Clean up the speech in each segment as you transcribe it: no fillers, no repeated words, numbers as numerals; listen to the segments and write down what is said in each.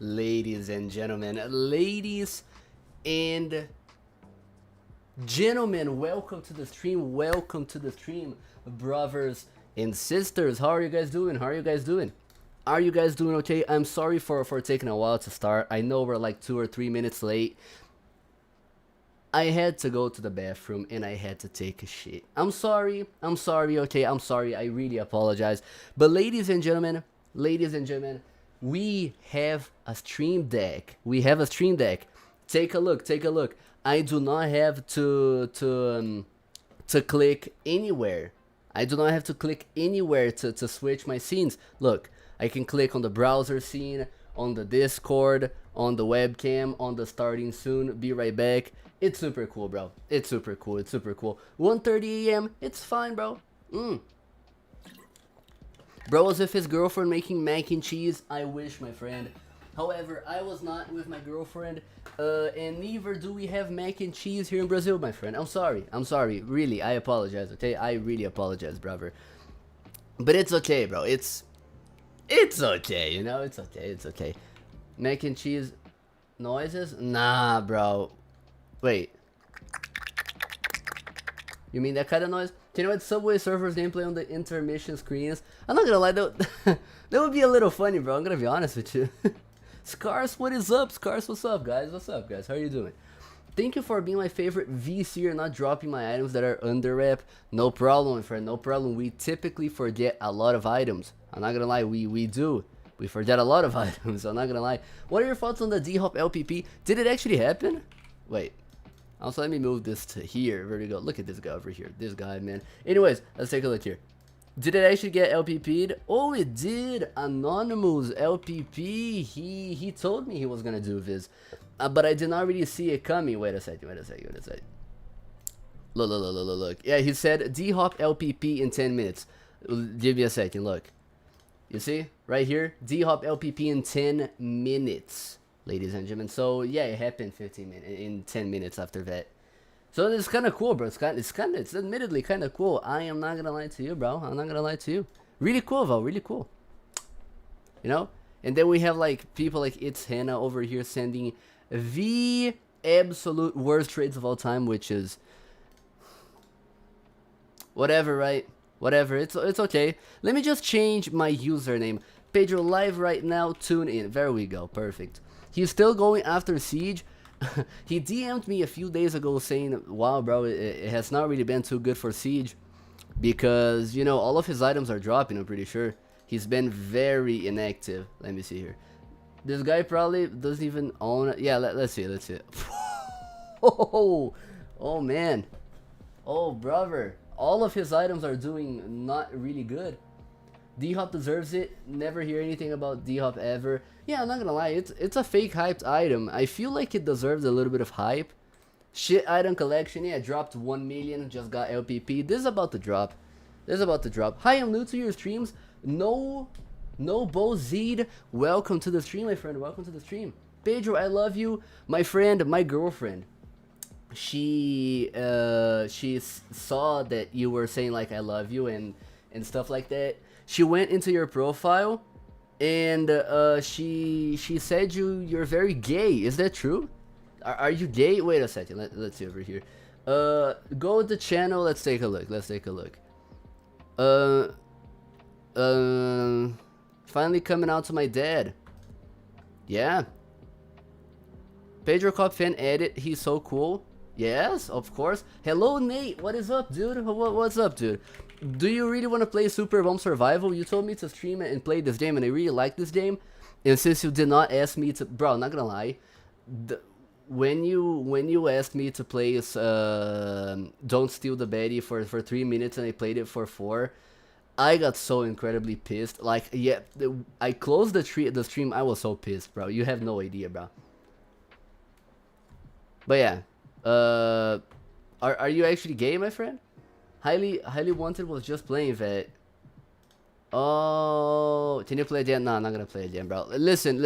Ladies and gentlemen, welcome to the stream. Welcome to the stream, brothers and sisters. How are you guys doing? How are you guys doing? Are you guys doing okay? I'm sorry for taking a while to start. I know we're like 2 or 3 minutes late. I had to go to the bathroom and I had to take a shit. I'm sorry, okay? I'm sorry. I really apologize. But ladies and gentlemen, we have a stream deck. Take a look. I do not have to click anywhere. I do not have to click anywhere to switch my scenes. Look, I can click on the browser scene, on the Discord, on the webcam, on the starting soon, be right back. It's super cool, bro. It's super cool. 1:30 a.m. It's fine, bro. Bro was with his girlfriend making mac and cheese. I wish, my friend. However, I was not with my girlfriend, and neither do we have mac and cheese here in Brazil, my friend. I'm sorry. Really, I apologize, okay? I really apologize, brother. But it's okay, bro. It's okay, you know? It's okay. Mac and cheese noises? Nah, bro. Wait. You mean that kind of noise? You know what? Subway Surfers gameplay on the intermission screens. I'm not gonna lie, though. That would be a little funny, bro. I'm gonna be honest with you. Scars, what is up? Scars, what's up, guys? How are you doing? Thank you for being my favorite VC and not dropping my items that are under rep. No problem, my friend. No problem. We typically forget a lot of items. I'm not gonna lie. We do. We forget a lot of items. I'm not gonna lie. What are your thoughts on the D-Hop LPP? Did it actually happen? Wait. Also, let me move this to here. There we go. Look at this guy over here. This guy, man. Anyways, let's take a look here. Did it actually get LPP'd? Oh, it did. Anonymous LPP. He told me he was gonna do this, but I did not really see it coming. Wait a second. Look. Yeah, he said D-Hop LPP in 10 minutes. Give me a second. Look. You see? Right here. D-Hop LPP in 10 minutes. Ladies and gentlemen, so yeah, it happened 10 minutes after that. So it's kind of cool, bro. It's admittedly kind of cool. I am not gonna lie to you, bro. I'm not gonna lie to you. Really cool, Val. Really cool. You know. And then we have like people like It's Hannah over here sending the absolute worst trades of all time, which is whatever, right? Whatever. It's okay. Let me just change my username. Pedro live right now. Tune in. There we go. Perfect. He's still going after Siege. He DM'd me a few days ago saying, wow, bro, it has not really been too good for Siege. Because, you know, all of his items are dropping, I'm pretty sure. He's been very inactive. Let me see here. This guy probably doesn't even own it. Yeah, let's see. Oh, man. Oh, brother. All of his items are doing not really good. D-Hop deserves it. Never hear anything about D-Hop ever. Yeah, I'm not gonna lie, it's a fake hyped item. I feel like it deserves a little bit of hype. Shit item collection, yeah, dropped 1 million, just got LPP. This is about to drop. Hi, I'm new to your streams. No Bozid. Welcome to the stream, my friend. Welcome to the stream. Pedro, I love you. My friend, my girlfriend. She saw that you were saying like I love you and stuff like that. She went into your profile and she said you're very gay. Is that true? Are you gay? Wait a second. Let's see over here. Go to the channel. Let's take a look. Finally coming out to my dad. Yeah. Pedrokopp fan edit. He's so cool. Yes, of course. Hello, Nate. What is up, dude? What's up, dude? Do you really want to play Super Bomb Survival? You told me to stream it and play this game, and I really like this game. And since you did not ask me to, bro, I'm not gonna lie. When you asked me to play Don't Steal the Betty for 3 minutes and I played it for 4, I got so incredibly pissed. Like, yeah, I closed the stream. I was so pissed, bro. You have no idea, bro. But yeah, are you actually gay, my friend? Highly Wanted was just playing that. Oh, can you play again? No, I'm not gonna play again, bro. Listen,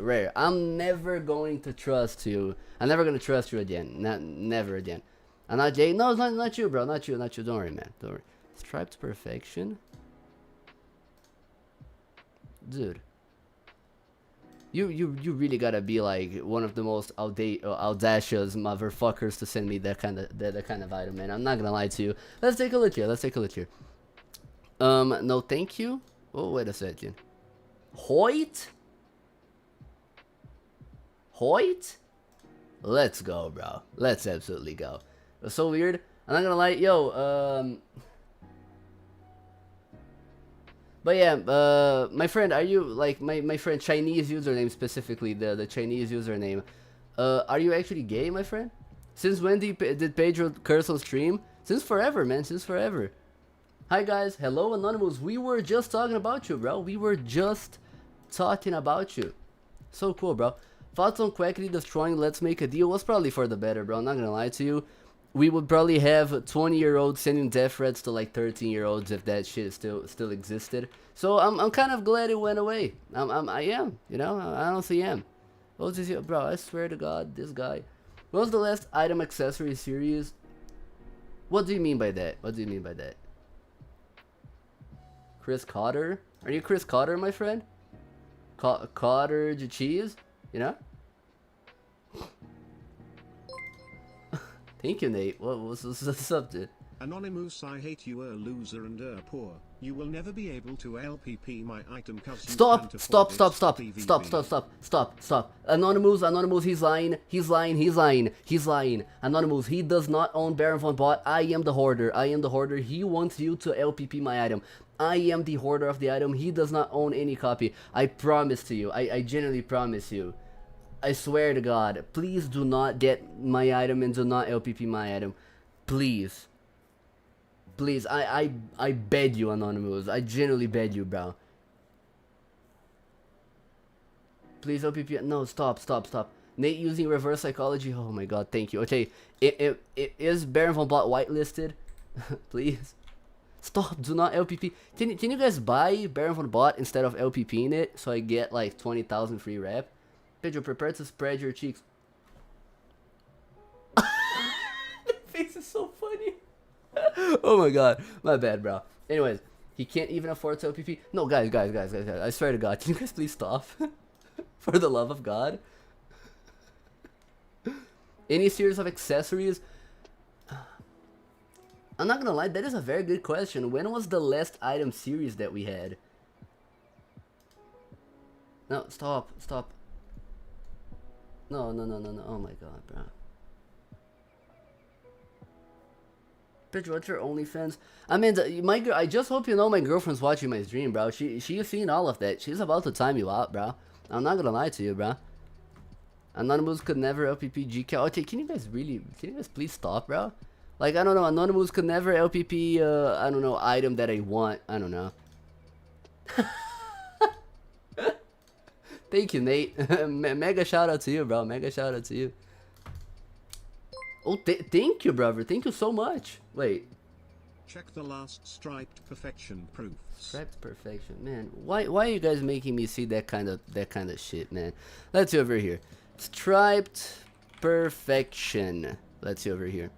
Rare. I'm never going to trust you. I'm never gonna trust you again. Never again. I'm not gay. No, it's not you, bro. Not you. Don't worry, man. Don't worry. Striped Perfection, dude. You really gotta be like one of the most audacious motherfuckers to send me that kind of item, man. I'm not gonna lie to you. Let's take a look here. No, thank you. Oh, wait a second. Hoyt? Let's go, bro. Let's absolutely go. It's so weird. I'm not gonna lie, yo. But yeah, my friend, are you like my friend Chinese username specifically, the Chinese username? Are you actually gay, my friend? Since when did Pedro curse on stream? Since forever, man. Since forever. Hi guys, hello Anonymous. We were just talking about you, bro. We were just talking about you. So cool, bro. Thoughts on Quackity destroying Let's Make a Deal was probably for the better, bro. I'm not gonna lie to you. We would probably have 20-year-olds sending death threats to like 13-year-olds if that shit still existed. So I'm kind of glad it went away. I am, you know. I honestly am. What was this, bro? I swear to God, this guy. What was the last item accessory series? What do you mean by that? What do you mean by that? Chris Cotter? Are you Chris Cotter, my friend? Cotter the cheese? You know? Thank you, Nate. What's up, dude? Anonymous, I hate you, loser and poor. You will never be able to LPP my item cause you Stop! can't Stop! afford Stop! it. Stop! PvP. Stop! Anonymous, he's lying. Anonymous, he does not own Baron von Bot. I am the hoarder. He wants you to LPP my item. I am the hoarder of the item. He does not own any copy. I promise to you. I genuinely promise you. I swear to God. Please do not get my item and do not LPP my item. Please. Please, I beg you, Anonymous. I genuinely beg you, bro. Please, LPP. No, stop. Nate using reverse psychology. Oh my God, thank you. Okay, it is Baron von Bot whitelisted. Please. Stop, do not LPP. Can you guys buy Baron von Bot instead of LPPing it so I get like 20,000 free rep? Pedro, prepare to spread your cheeks. The face is so funny. Oh my God, my bad, bro. Anyways, he can't even afford to LPP. No, guys, I swear to God, can you guys please stop? For the love of God. Any series of accessories? I'm not gonna lie, that is a very good question. When was the last item series that we had? No, stop. No. Oh my God, bro. Pedro, what's your OnlyFans? I mean, I just hope you know my girlfriend's watching my stream, bro. She's seen all of that. She's about to time you out, bro. I'm not gonna lie to you, bro. Anonymous could never LPP GK. Okay, can you guys please stop, bro? Like, I don't know, Anonymous could never LPP, I don't know, item that I want. I don't know. Thank you, Nate. Mega shout out to you, bro. Mega shout out to you. Oh, thank you, brother. Thank you so much. Wait. Check the last striped perfection proofs. Striped perfection, man. Why are you guys making me see that kind of shit, man? Let's see over here. Striped perfection. Let's see over here.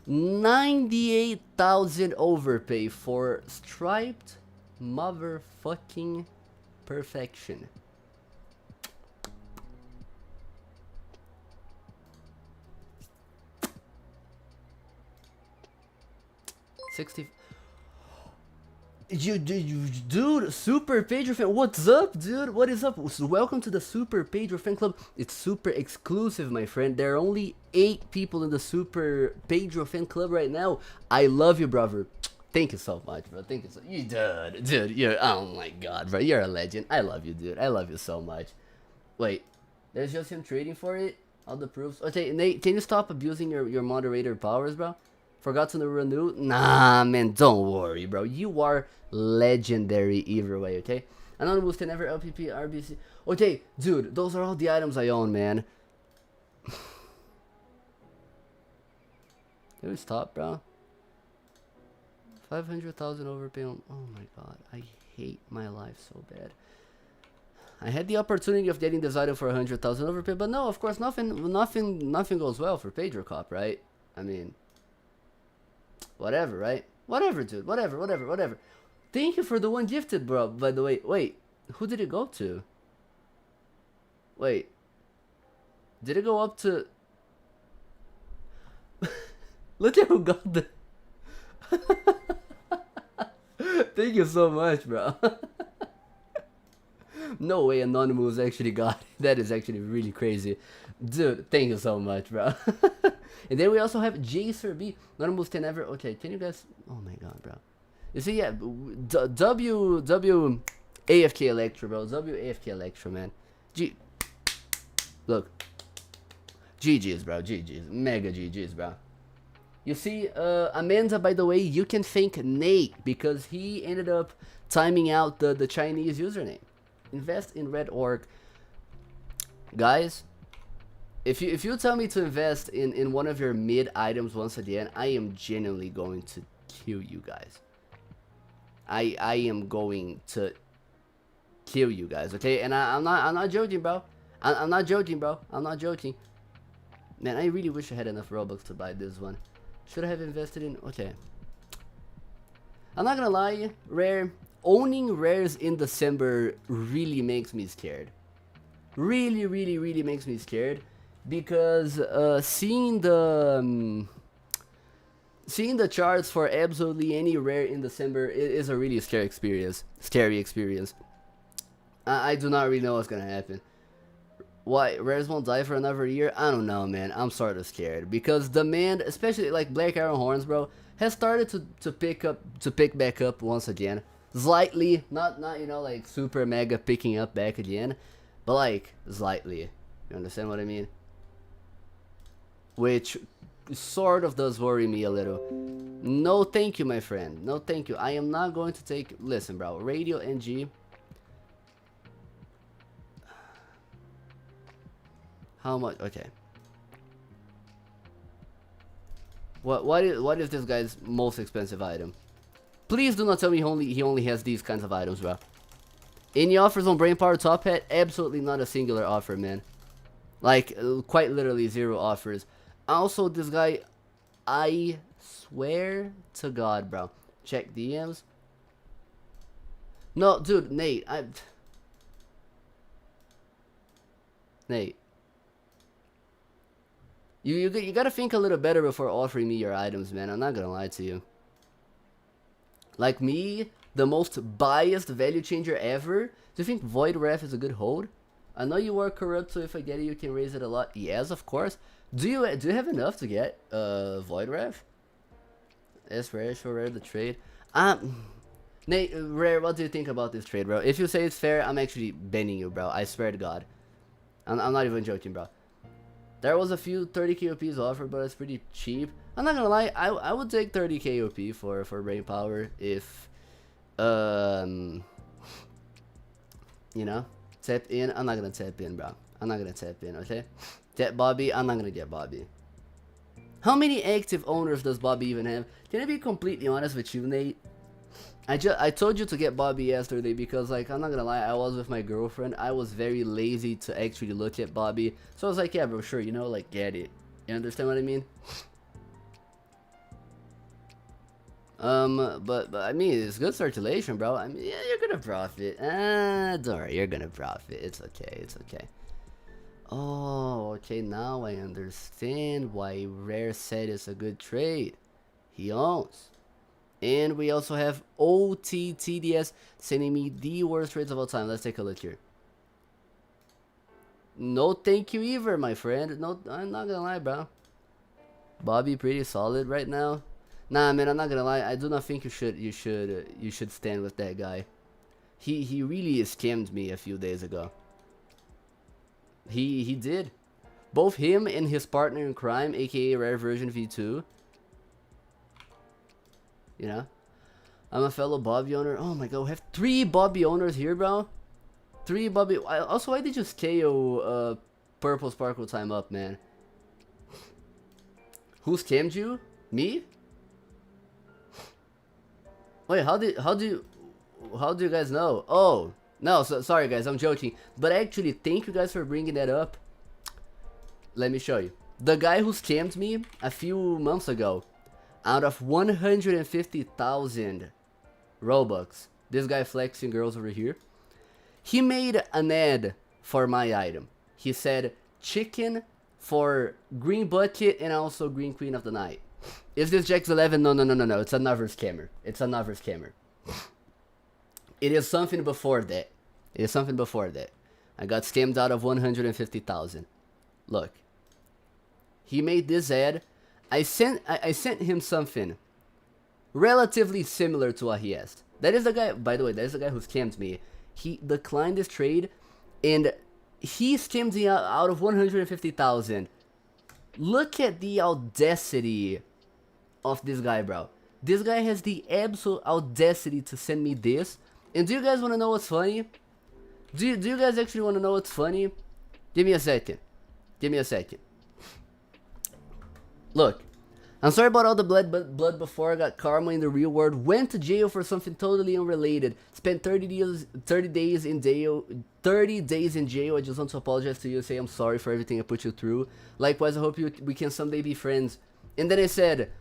98,000 overpay for striped motherfucking perfection. Dude, Super Pedro fan, what's up, dude? What is up? Welcome to the Super Pedro fan club. It's super exclusive, my friend. There are only 8 people in the Super Pedro fan club right now. I love you, brother. Thank you so much, bro. Thank you so you dude, you're oh my god, bro. You're a legend. I love you, dude. I love you so much. Wait, there's just him trading for it? All the proofs. Okay, Nate, can you stop abusing your moderator powers, bro? Forgot to renew? Nah, man, don't worry, bro. You are legendary either way, okay? Anonymous can never LPP, RBC. Okay, dude, those are all the items I own, man. Can we stop, bro? 500,000 overpay on... Oh my god, I hate my life so bad. I had the opportunity of getting this item for 100,000 overpay, but no, of course, nothing goes well for pedrokopp, right? I mean... Whatever, right? Whatever, dude. Whatever. Thank you for the one gifted, bro. By the way, wait. Who did it go to? Wait. Did it go up to... Look at who got the... Thank you so much, bro. No way Anonymous actually got it. That is actually really crazy. Dude, thank you so much, bro. And then we also have J Sir B. Anonymous can never... Okay, can you guys... Oh my god, bro. You see, yeah, W AFK Electro, bro. W AFK Electro, man. Look. GG's, bro. GG's. Mega GG's, bro. You see, Amanda, by the way, you can thank Nate because he ended up timing out the Chinese username. Invest in Red Orc. Guys, if you tell me to invest in one of your mid items once again, I am genuinely going to kill you guys. I am going to kill you guys, okay? And I'm not joking, bro. I'm not joking, bro. I'm not joking. Man, I really wish I had enough Robux to buy this one. Should I have invested in... Okay. I'm not gonna lie, Rare. Owning rares in December really makes me scared. Really makes me scared. Because seeing the charts for absolutely any rare in December is a really scary experience. I do not really know what's gonna happen. Why rares won't die for another year? I don't know, man. I'm sort of scared because demand, especially like Black Iron Horns, bro, has started to pick back up once again. Slightly, not you know, like super mega picking up back again, but like slightly. You understand what I mean? Which sort of does worry me a little. No thank you, my friend. No thank you. I am not going to take... Listen, bro. Radio NG. How much? Okay. What is this guy's most expensive item? Please do not tell me he only has these kinds of items, bro. Any offers on Brain Power Top Hat? Absolutely not a singular offer, man. Like, quite literally 0 offers. Also, this guy, I swear to God, bro. Check DMs. No, dude, Nate, Nate. You gotta think a little better before offering me your items, man. I'm not gonna lie to you. Like me, the most biased value changer ever. Do you think Void Ref is a good hold? I know you are corrupt, so if I get it, you can raise it a lot. Yes, of course. Do you have enough to get Void Ref? It's rare, so rare the trade. Nate, Rare, what do you think about this trade, bro? If you say it's fair, I'm actually banning you, bro. I swear to God. I'm not even joking, bro. There was a few 30k OPs offered, but it's pretty cheap. I'm not gonna lie, I would take 30k OP for Brain Power if, you know, tap in. I'm not gonna tap in, bro. I'm not gonna tap in, okay? Tap Bobby, I'm not gonna get Bobby. How many active owners does Bobby even have? Can I be completely honest with you, Nate? I told you to get Bobby yesterday because, like, I'm not gonna lie, I was with my girlfriend. I was very lazy to actually look at Bobby. So I was like, yeah, bro, sure, you know, like, get it. You understand what I mean? But I mean, it's good circulation, bro. I mean, yeah, you're gonna profit. Don't worry, you're gonna profit. It's okay, it's okay. Oh, okay, now I understand why Rare said it's a good trade. He owns. And we also have OTTDS sending me the worst trades of all time. Let's take a look here. No thank you either, my friend. No, I'm not gonna lie, bro. Bobby pretty solid right now. Nah, man, I'm not gonna lie. I do not think you should stand with that guy. He really scammed me a few days ago. He did. Both him and his partner in crime, aka Rare Version V2. You know? I'm a fellow Bobby owner. Oh my god, we have 3 Bobby owners here, bro. 3 Bobby. Also, why did you scale Purple Sparkle time up, man? Who scammed you? Me? Wait, how do you guys know? Oh, no, sorry guys, I'm joking. But actually, thank you guys for bringing that up. Let me show you. The guy who scammed me a few months ago, out of 150,000 Robux, this guy flexing girls over here, he made an ad for my item. He said chicken for green bucket and also green queen of the night. Is this Jax 11? No. It's another scammer. It's another scammer. It is something before that. It is something before that. I got scammed out of 150,000. Look. He made this ad. I sent him something relatively similar to what he asked. That is the guy, by the way, that is the guy who scammed me. He declined this trade and he scammed me out of 150,000. Look at the audacity of this guy, bro. This guy has the absolute audacity to send me this. And do you guys want to know what's funny? Do you guys actually want to know what's funny? Give me a second. Give me a second. Look. I'm sorry about all the blood before. I got karma in the real world. Went to jail for something totally unrelated. Spent 30 days in jail. 30 days in jail. I just want to apologize to you and say I'm sorry for everything I put you through. Likewise, I hope we can someday be friends. And then I said,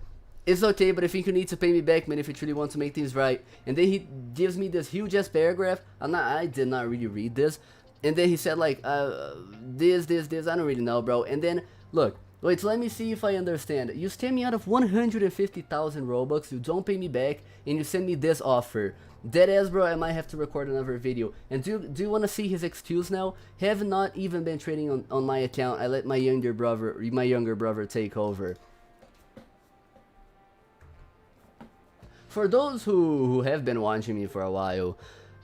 it's okay, but I think you need to pay me back, man, if you truly want to make things right. And then he gives me this huge ass paragraph. I did not really read this. And then he said like, this, I don't really know, bro. And then, look. Wait, so let me see if I understand. You scam me out of 150,000 Robux, you don't pay me back, and you send me this offer. Deadass, bro, I might have to record another video. And do you want to see his excuse now? Have not even been trading on my account. I let my younger brother take over. For those who have been watching me for a while,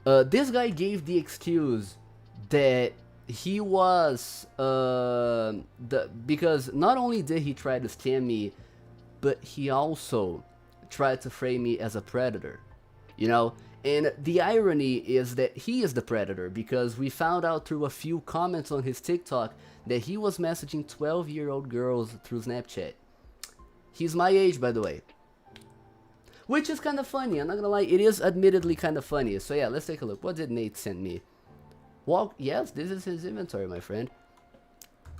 this guy gave the excuse that he was because not only did he try to scam me, but he also tried to frame me as a predator, you know. And the irony is that he is the predator, because we found out through a few comments on his TikTok that he was messaging 12-year-old girls through Snapchat. He's my age, by the way, which is kind of funny. I'm not gonna lie, it is admittedly kind of funny. So yeah, let's take a look. What did Nate send me? Well, yes, this is his inventory, my friend.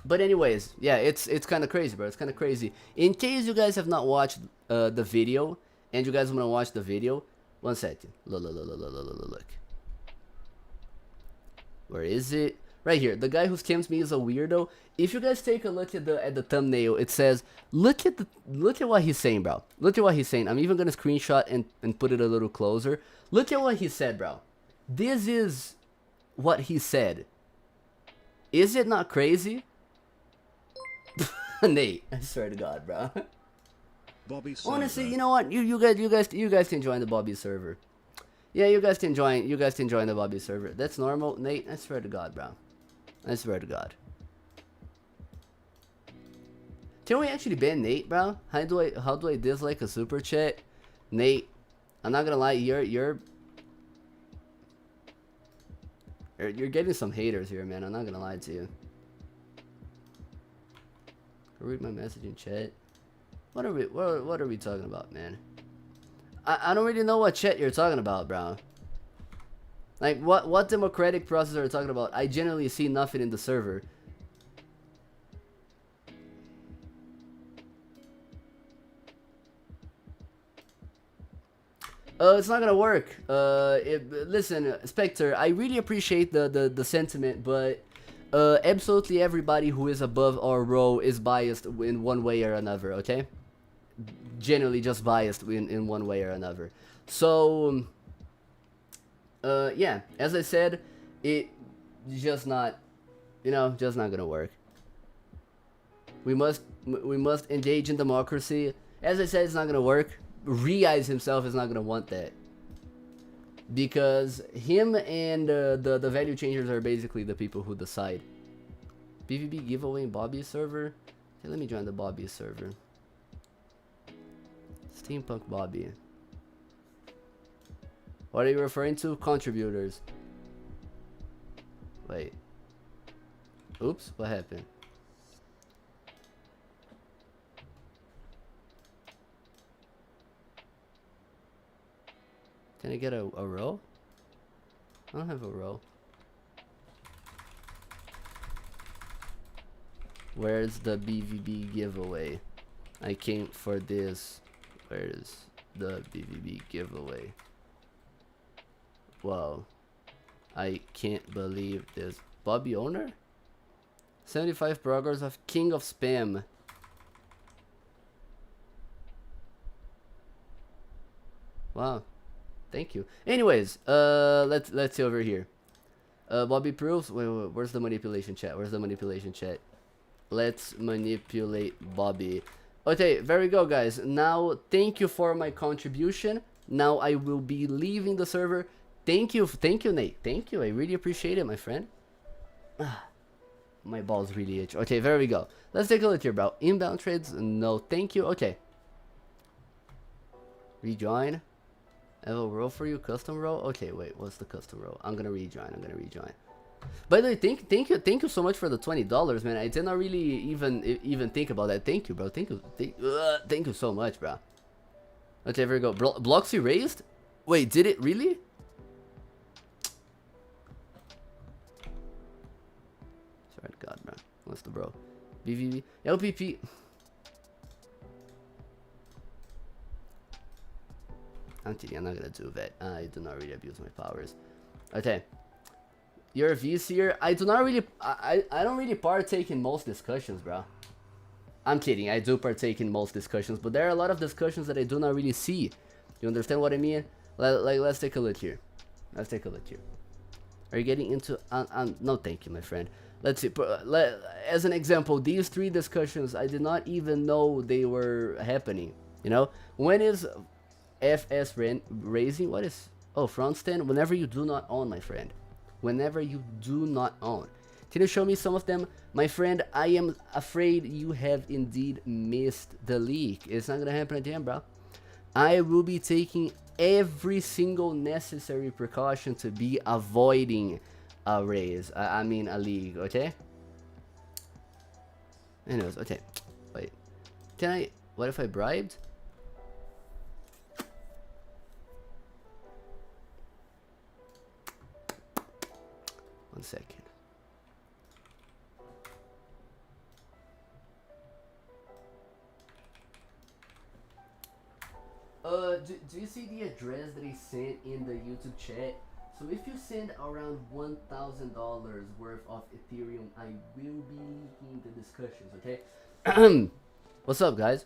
But anyways, yeah, it's kind of crazy, bro. It's kind of crazy. In case you guys have not watched the video, and you guys want to watch the video, one second. Look. Where is it? Right here. The guy who scams me is a weirdo. If you guys take a look at the thumbnail, it says, look at what he's saying, bro. Look at what he's saying. I'm even gonna screenshot and put it a little closer. Look at what he said, bro. This is what he said. Is it not crazy? Nate, I swear to God, bro. Bobby Honestly, you know what? You guys can join the Bobby server. Yeah, you guys can join the Bobby server. That's normal, Nate. I swear to God, bro. I swear to God. Can we actually ban Nate, bro? How do I dislike a super chat? Nate, I'm not gonna lie, you're getting some haters here, man. I'm not gonna lie to you. Read my message in chat. What are we talking about, man? I don't really know what chat you're talking about, bro. Like, what democratic process are you talking about? I generally see nothing in the server. It's not gonna work. Listen, Spectre, I really appreciate the sentiment, but absolutely everybody who is above our row is biased in one way or another, okay? generally just biased in one way or another. So yeah, as I said, it just not, you know, just not gonna work. We must engage in democracy. As I said, it's not gonna work. Reize himself is not gonna want that, because him and the value changers are basically the people who decide. PvP giveaway in Bobby's server. Okay, let me join the Bobby server. Steampunk Bobby. What are you referring to? Contributors. Wait. Oops, what happened? Can I get a row? I don't have a row. Where's the BVB giveaway? I came for this. Where's the BVB giveaway? Wow. I can't believe this. Bobby owner? 75 progress of King of Spam. Wow. Thank you. Anyways, let's see over here. Bobby proofs. Wait, where's the manipulation chat? Where's the manipulation chat? Let's manipulate Bobby. Okay, there we go, guys. Now, thank you for my contribution. Now I will be leaving the server. Thank you, Nate. Thank you. I really appreciate it, my friend. My balls really itch. Okay, there we go. Let's take a look here, bro. Inbound trades? No, thank you. Okay. Rejoin. I have a row for you, custom row. Okay, wait, what's the custom row? I'm gonna rejoin. By the way, thank you so much for the $20, man. I did not really even think about that. Thank you, bro. Thank you so much, bro. Okay, there we go. Blocks erased? Wait, did it really? Sorry to God, bro. What's the bro? BVB LPP. I'm kidding, I'm not gonna do that. I do not really abuse my powers. Okay. You're a VCer. I do not really I don't really partake in most discussions, bro. I'm kidding, I do partake in most discussions, but there are a lot of discussions that I do not really see. You understand what I mean? Let's take a look here. Are you getting into no, thank you, my friend. Let's see. As an example, these 3 discussions, I did not even know they were happening. You know, when is FS raising? What is front stand? Whenever you do not own, my friend. Whenever you do not own. Can you show me some of them? My friend, I am afraid you have indeed missed the leak. It's not gonna happen again, bro. I will be taking every single necessary precaution to be avoiding a raise. I mean a league, okay? Anyways, okay. Wait. Can I... What if I bribed? One second. Do you see the address that he sent in the YouTube chat? So if you send around $1,000 worth of Ethereum, I will be leaking the discussions, okay? What's up, guys?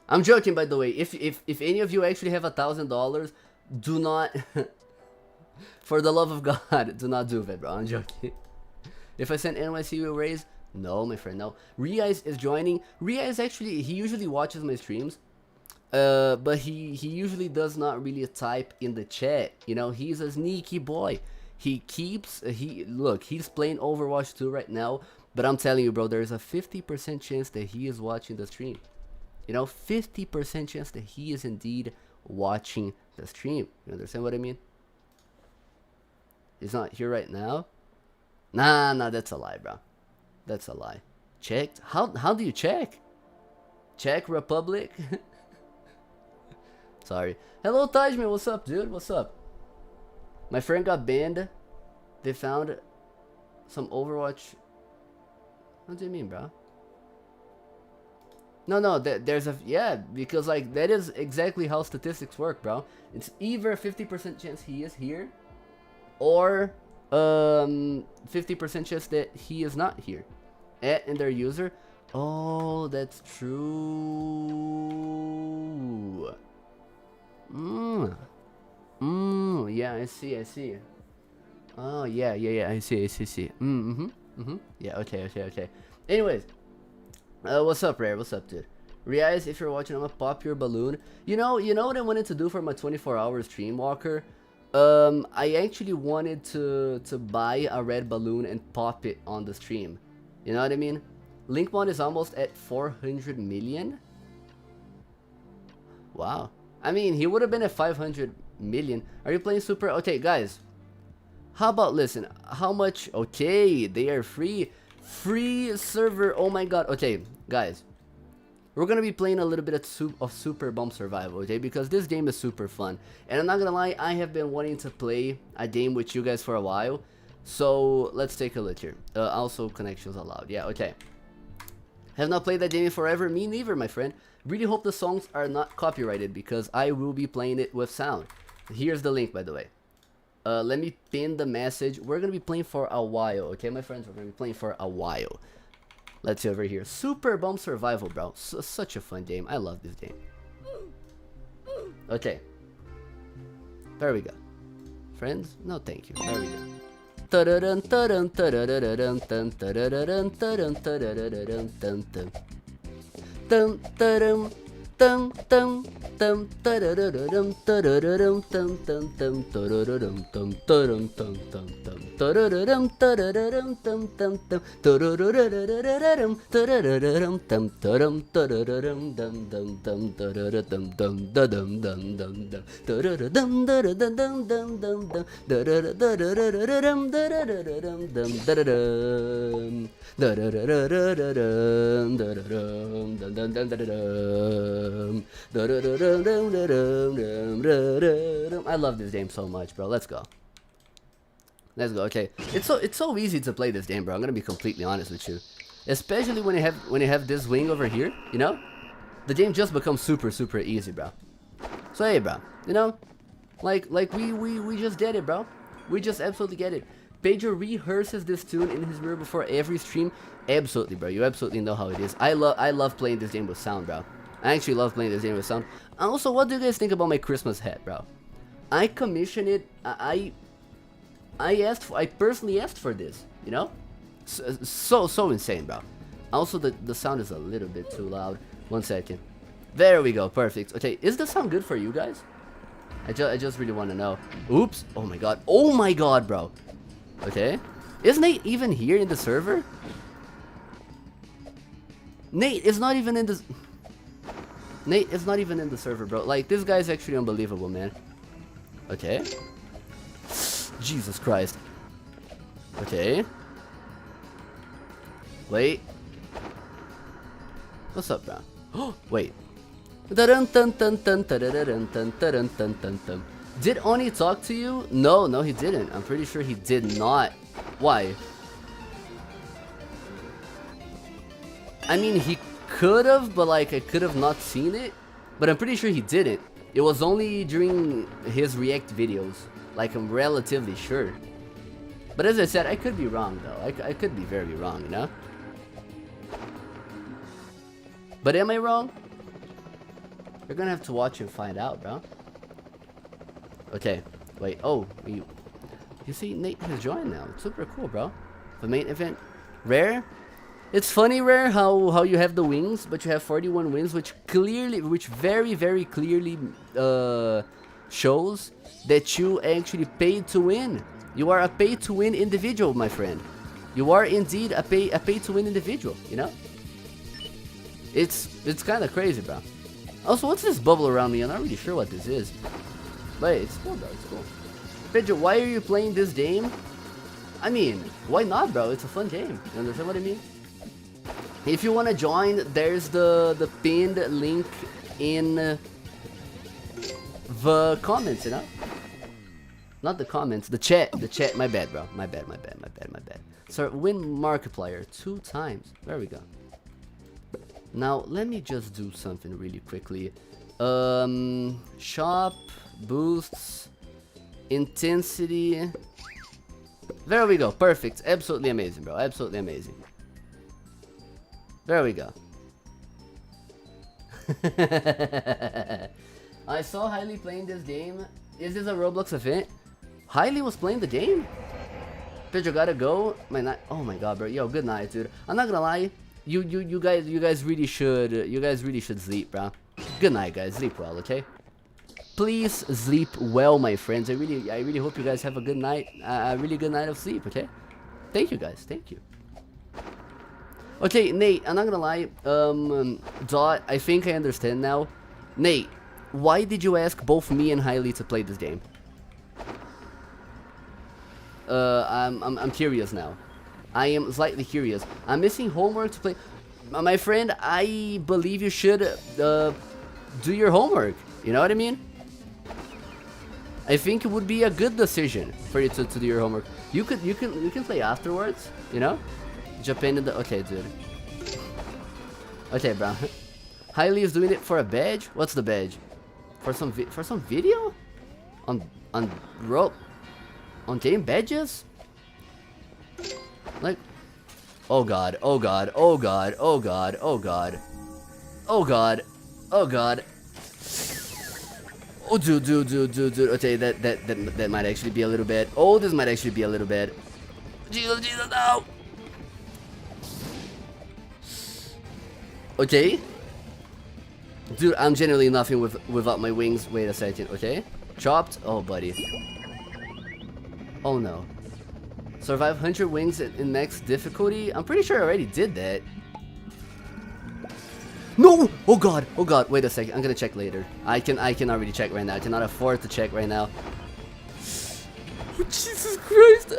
I'm joking, by the way. If any of you actually have $1,000, do not, for the love of God, do not do that, bro. I'm joking. If I send NYC will raise, no, my friend, no. Reize is joining. Reize actually, he usually watches my streams, but he usually does not really type in the chat. You know, he's a sneaky boy. He keeps, look, he's playing Overwatch 2 right now, but I'm telling you, bro, there's a 50% chance that he is watching the stream. You know, 50% chance that he is indeed watching the stream. You understand what I mean? He's not here right now. Nah, that's a lie, bro. That's a lie. Checked? How do you check? Czech Republic? Sorry. Hello, Tajman. What's up, dude? What's up? My friend got banned. They found some Overwatch. What do you mean, bro? No, there's a... Yeah, because, like, that is exactly how statistics work, bro. It's either a 50% chance he is here, or 50% chance that he is not here. And their user... Oh, that's true. Yeah, I see, I see. Oh, yeah, I see, I see. Yeah, okay. Anyways, what's up, Rare? What's up, dude? Reais, if you're watching, I'm gonna pop your balloon. You know what I wanted to do for my 24-hour stream walker? I actually wanted to buy a red balloon and pop it on the stream. You know what I mean? Linkmon is almost at 400 million. Wow. I mean, he would have been at 500 million. Are you playing Super? Okay, guys. How about, listen, how much? Okay, they are free. Free server. Oh my god. Okay, guys. We're gonna be playing a little bit of Super Bomb Survival, okay? Because this game is super fun. And I'm not gonna lie, I have been wanting to play a game with you guys for a while. So, let's take a look here. Also, connections allowed. Yeah, okay. Have not played that game in forever. Me neither, my friend. Really hope the songs are not copyrighted because I will be playing it with sound. Here's the link, by the way. Let me pin the message. We're gonna be playing for a while, okay, my friends? We're gonna be playing for a while. Let's see over here. Super Bomb Survival, bro. Such a fun game. I love this game. Okay. There we go. Friends? No, thank you. There we go. I love this game so much, bro. Let's go. Let's go. Okay, it's so easy to play this game, bro. I'm gonna be completely honest with you, especially when you have this wing over here. You know, the game just becomes super easy, bro. So hey, bro, you know, like we just get it, bro. We just absolutely get it. Pedro rehearses this tune in his mirror before every stream. Absolutely, bro. You absolutely know how it is. I love playing this game with sound, bro. I actually love playing this game with sound. Also, what do you guys think about my Christmas hat, bro? I commissioned it. I personally asked for this. You know, so insane, bro. Also, the sound is a little bit too loud. 1 second. There we go. Perfect. Okay, is the sound good for you guys? I just really want to know. Oops. Oh my god. Oh my god, bro. Okay. Is Nate even here in the server? Nate is not even in the... Nate is not even in the server, bro. Like, this guy's actually unbelievable, man. Okay. Jesus Christ. Okay. Wait. What's up, bro? Oh, wait. Did Oni talk to you? No, he didn't. I'm pretty sure he did not. Why? I mean, he could have, but like I could have not seen it. But I'm pretty sure he didn't. It was only during his react videos. Like, I'm relatively sure. But as I said, I could be wrong though. I could be very wrong, you know? But am I wrong? You're gonna have to watch and find out, bro. Okay, wait. Oh, you see, Nate has joined now. It's super cool, bro. The main event, Rare. It's funny, Rare, how you have the wings, but you have 41 wins, which very clearly shows that you actually paid to win. You are a pay to win individual, my friend. You are indeed a pay to win individual. You know. It's kind of crazy, bro. Also, what's this bubble around me? I'm not really sure what this is. But it's cool, bro. It's cool. Pedro, why are you playing this game? I mean, why not, bro? It's a fun game. You understand what I mean? If you want to join, there's the pinned link in the comments, you know? Not the comments, the chat. The chat. My bad, bro. My bad. So, win Markiplier 2 times. There we go. Now, let me just do something really quickly. Shop, boosts, intensity. There we go. Perfect. Absolutely amazing, bro. Absolutely amazing. There we go. I saw Hailey playing this game. Is this a Roblox event? Hailey was playing the game? Pedro, gotta go. Oh my god, bro. Yo, good night, dude. I'm not gonna lie. You guys really should sleep, bro. Good night, guys. Sleep well, okay? Please sleep well, my friends. I really hope you guys have a good night. A really good night of sleep, okay? Thank you, guys. Thank you. Okay, Nate, I'm not gonna lie. Dot, I think I understand now. Nate, why did you ask both me and Hailey to play this game? I'm curious now. I am slightly curious. I'm missing homework to play. My friend, I believe you should do your homework. You know what I mean? I think it would be a good decision for you to do your homework. You can play afterwards. You know? Japan in the okay, dude. Okay, bro. Hailey is doing it for a badge. What's the badge? For some video? On game badges? Like, oh god, oh god, oh god, oh god, oh god, oh god, oh god. Oh, dude. Okay, that might actually be a little bad. Oh, this might actually be a little bad. Jesus, no. Okay. Dude, I'm generally nothing without my wings. Wait a second, okay? Chopped? Oh, buddy. Oh, no. Survive 100 wings in max difficulty? I'm pretty sure I already did that. No! Oh, God. Oh, God. Wait a second. I'm gonna check later. I cannot really check right now. I cannot afford to check right now. Oh, Jesus Christ.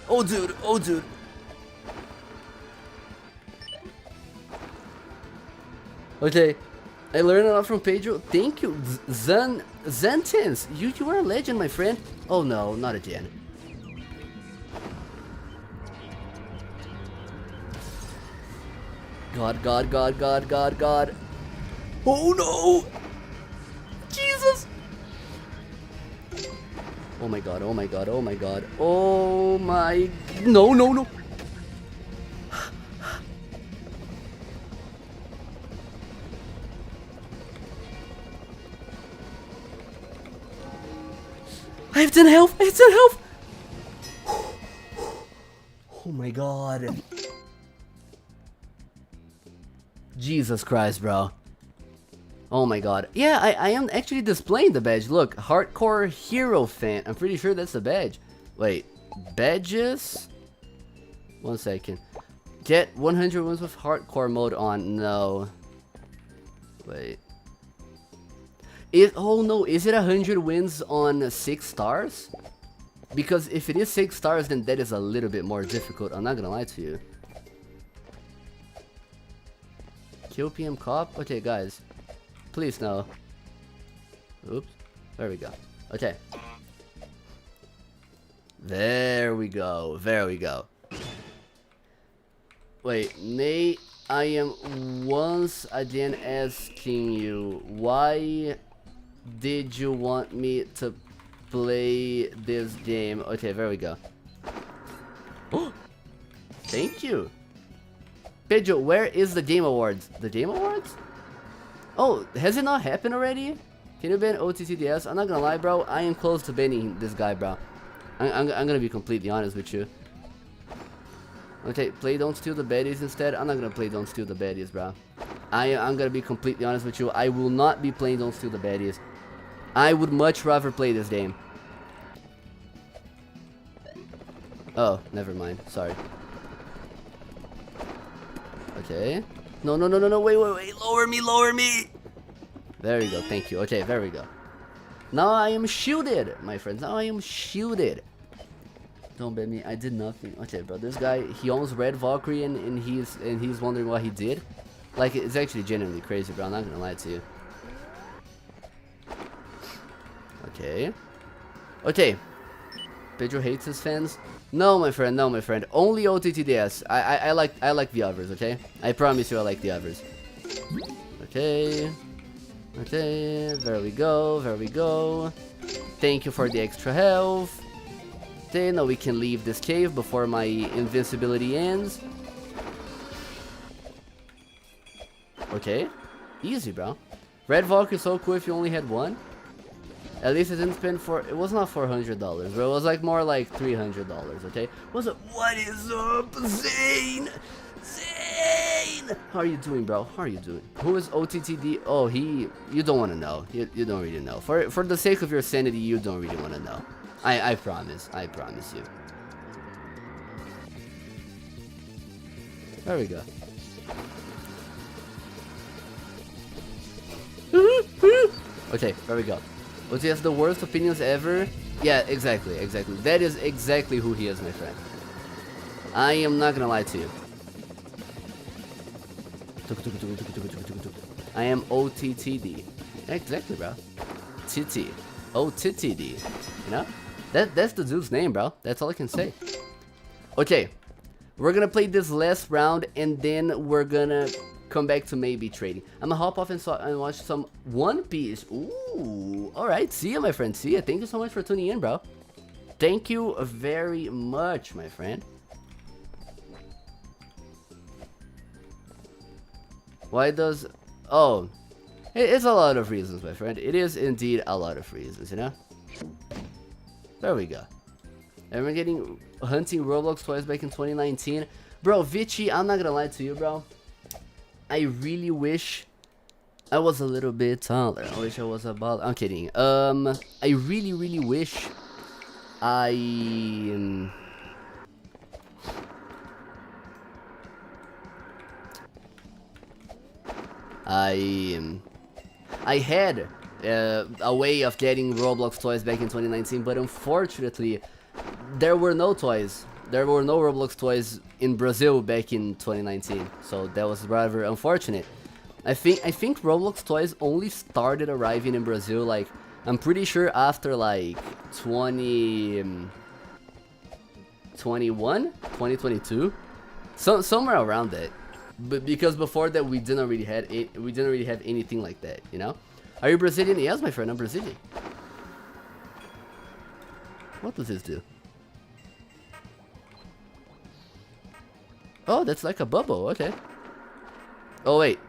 Oh, dude. Oh, dude. Okay, I learned a lot from Pedro. Thank you, Zentens. You are a legend, my friend. Oh no, not again. God. Oh no! Jesus! Oh my god. Oh my... No. I have 10 health! Oh my god. Jesus Christ, bro. Oh my god. Yeah, I am actually displaying the badge. Look, hardcore hero fan. I'm pretty sure that's the badge. Wait, badges? 1 second. Get 100 wins with hardcore mode on. No. Wait. Oh no, is it 100 wins on 6 stars? Because if it is 6 stars, then that is a little bit more difficult. I'm not gonna lie to you. Kill PM cop? Okay, guys. Please no. Oops. There we go. Okay. There we go. Wait, Nate, I am once again asking you, why did you want me to play this game? Okay, there we go. Thank you. Pedro, where is the Game Awards? The Game Awards? Oh, has it not happened already? Can you ban OTTDS? I'm not gonna lie, bro. I am close to banning this guy, bro. I'm gonna be completely honest with you. Okay, play Don't Steal the Baddies instead. I'm not gonna play Don't Steal the Baddies, bro. I'm gonna be completely honest with you. I will not be playing Don't Steal the Baddies. I would much rather play this game. Oh, never mind. Sorry. Okay. No, wait. Lower me. There we go. Thank you. Okay, there we go. Now I am shielded, my friends. Now I am shielded. Don't bet me. I did nothing. Okay, bro. This guy, he owns Red Valkyrie and he's wondering what he did. Like, it's actually genuinely crazy, bro. I'm not gonna lie to you. Okay. Pedro hates his fans. No, my friend. Only OTTDS. I like the others, okay? I promise you I like the others. Okay. There we go. Thank you for the extra health. Okay, now we can leave this cave before my invincibility ends. Okay. Easy, bro. Red Valk is so cool if you only had one. At least it didn't spend it was not $400, but it was like more like $300, okay? What's up? What is up, Zane? Zane! How are you doing, bro? How are you doing? Who is OTTD? Oh, you don't want to know. You don't really know. For the sake of your sanity, you don't really want to know. I promise. I promise you. There we go. Okay, there we go. But he has the worst opinions ever. Yeah, exactly. That is exactly who he is, my friend. I am not gonna lie to you. I am OTTD. Exactly, bro. TT. OTTD. You know? That's the dude's name, bro. That's all I can say. Okay. We're gonna play this last round, and then we're gonna come back to maybe trading. I'm gonna hop off and watch some One Piece. Ooh, alright, see ya, my friend, see ya. Thank you so much for tuning in, bro. Thank you very much, my friend. Why does... Oh, it's a lot of reasons, my friend. It is indeed a lot of reasons, you know? There we go. And we're getting hunting Roblox toys back in 2019. Bro, Vichy, I'm not gonna lie to you, bro. I really wish I was a little bit taller. I wish I was about... I'm kidding. I really wish I... I had a way of getting Roblox toys back in 2019, but unfortunately, there were no toys. There were no Roblox toys in Brazil back in 2019, so that was rather unfortunate. I think Roblox toys only started arriving in Brazil, like, I'm pretty sure after like 2022, somewhere around that. But because before that we didn't really have anything like that, you know? Are you Brazilian? Yes, my friend, I'm Brazilian. What does this do? Oh, that's like a bubble, okay. Oh, wait.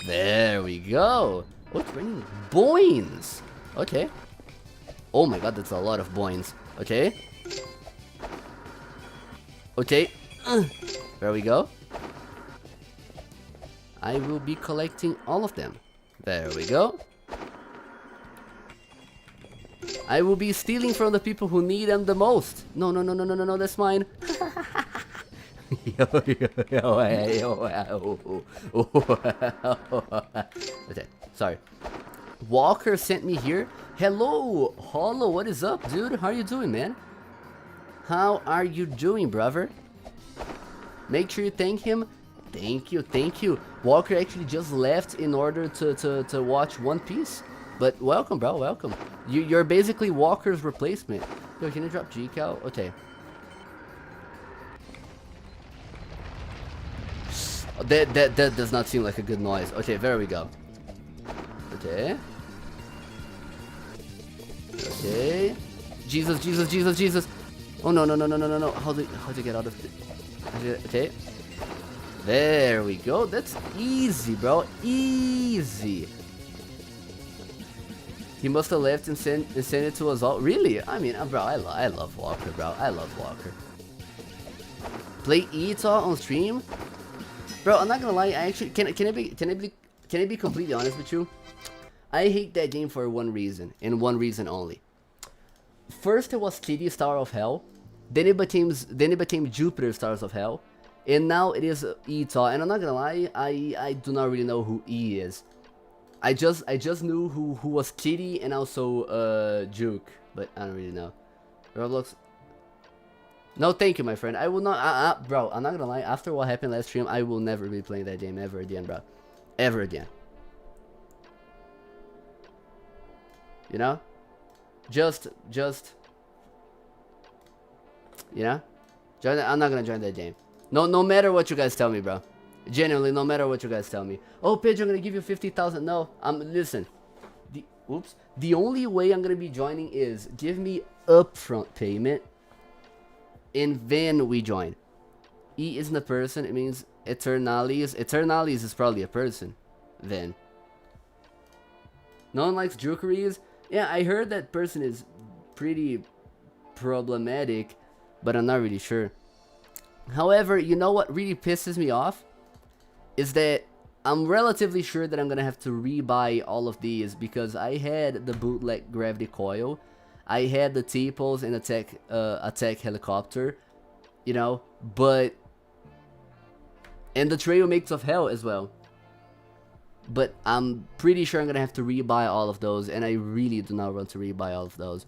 There we go. Oh, it's raining boings. Okay. Oh my god, that's a lot of boings. Okay. Okay. There we go. I will be collecting all of them. There we go. I will be stealing from the people who need them the most. No, that's mine. Okay, sorry. Walker sent me here. Hello, Hollow, what is up, dude? How are you doing, man? How are you doing, brother? Make sure you thank him. Thank you. Walker actually just left in order to watch One Piece. But welcome, bro, welcome. You're basically Walker's replacement. Yo, can you drop G-Cal? Okay. That does not seem like a good noise. Okay, there we go. Okay. Okay. Jesus. Oh, no. How to get out of it? Okay. There we go. That's easy, bro. Easy. He must have left and sent it to us all. Really? I mean, bro, I love Walker, bro. I love Walker. Play ETA on stream? Bro, I'm not gonna lie. I actually can I be completely honest with you? I hate that game for one reason, and one reason only. First, it was Kitty Star of Hell. Then it became Jupiter Stars of Hell. And now it is ETA, and I'm not gonna lie, I do not really know who E is. I just knew who was Kitty and also Juke, but I don't really know. Roblox. No, thank you, my friend. I will not, bro. I'm not gonna lie. After what happened last stream, I will never be playing that game ever again, bro. Ever again. You know, just you know, I'm not gonna join that game. No matter what you guys tell me, bro. Genuinely, no matter what you guys tell me. Oh, Pedro, I'm gonna give you 50,000. No, listen. The only way I'm gonna be joining is give me upfront payment, and then we join. E isn't a person, it means Eternalis. Eternalis is probably a person, then. No one likes Jukeries? Yeah, I heard that person is pretty problematic, but I'm not really sure. However, you know what really pisses me off? Is that I'm relatively sure that I'm gonna have to rebuy all of these because I had the bootleg gravity coil, I had the T-pulse and attack helicopter, you know, but and the trail makes of hell as well. But I'm pretty sure I'm gonna have to rebuy all of those, and I really do not want to rebuy all of those.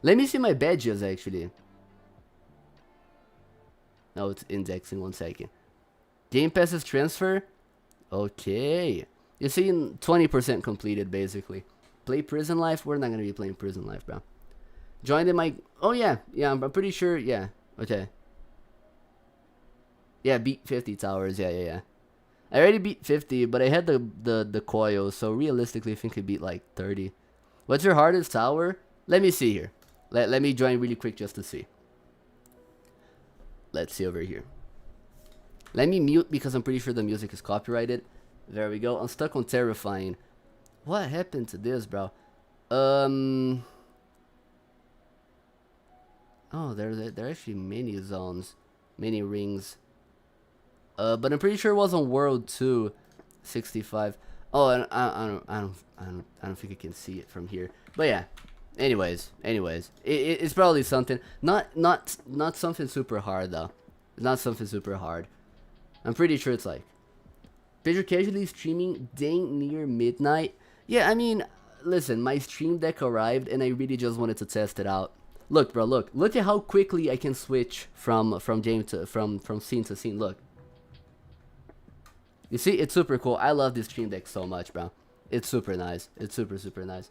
Let me see my badges actually. No, it's indexing, 1 second. Game Pass's transfer. Okay. You see, 20% completed basically. Play Prison Life. We're not gonna be playing Prison Life, bro. Joined in my. Oh yeah, I'm pretty sure. Yeah. Okay. Yeah, beat 50 towers. Yeah. I already beat 50, but I had the coil, so realistically, I think I beat like 30. What's your hardest tower? Let me see here. Let me join really quick just to see. Let's see over here. Let me mute because I'm pretty sure the music is copyrighted. There we go. I'm stuck on Terrifying. What happened to this, bro? Oh, there are actually many zones, many rings. But I'm pretty sure it was on World 2, 65. Oh, and I don't think I can see it from here. But yeah. Anyways, it's probably something not something super hard though. Not something super hard. I'm pretty sure it's like Pedro casually streaming dang near midnight. Yeah, I mean, listen, my stream deck arrived and I really just wanted to test it out. Look, bro, look at how quickly I can switch from game to from scene to scene. Look. You see, it's super cool. I love this stream deck so much, bro. It's super nice. It's super nice.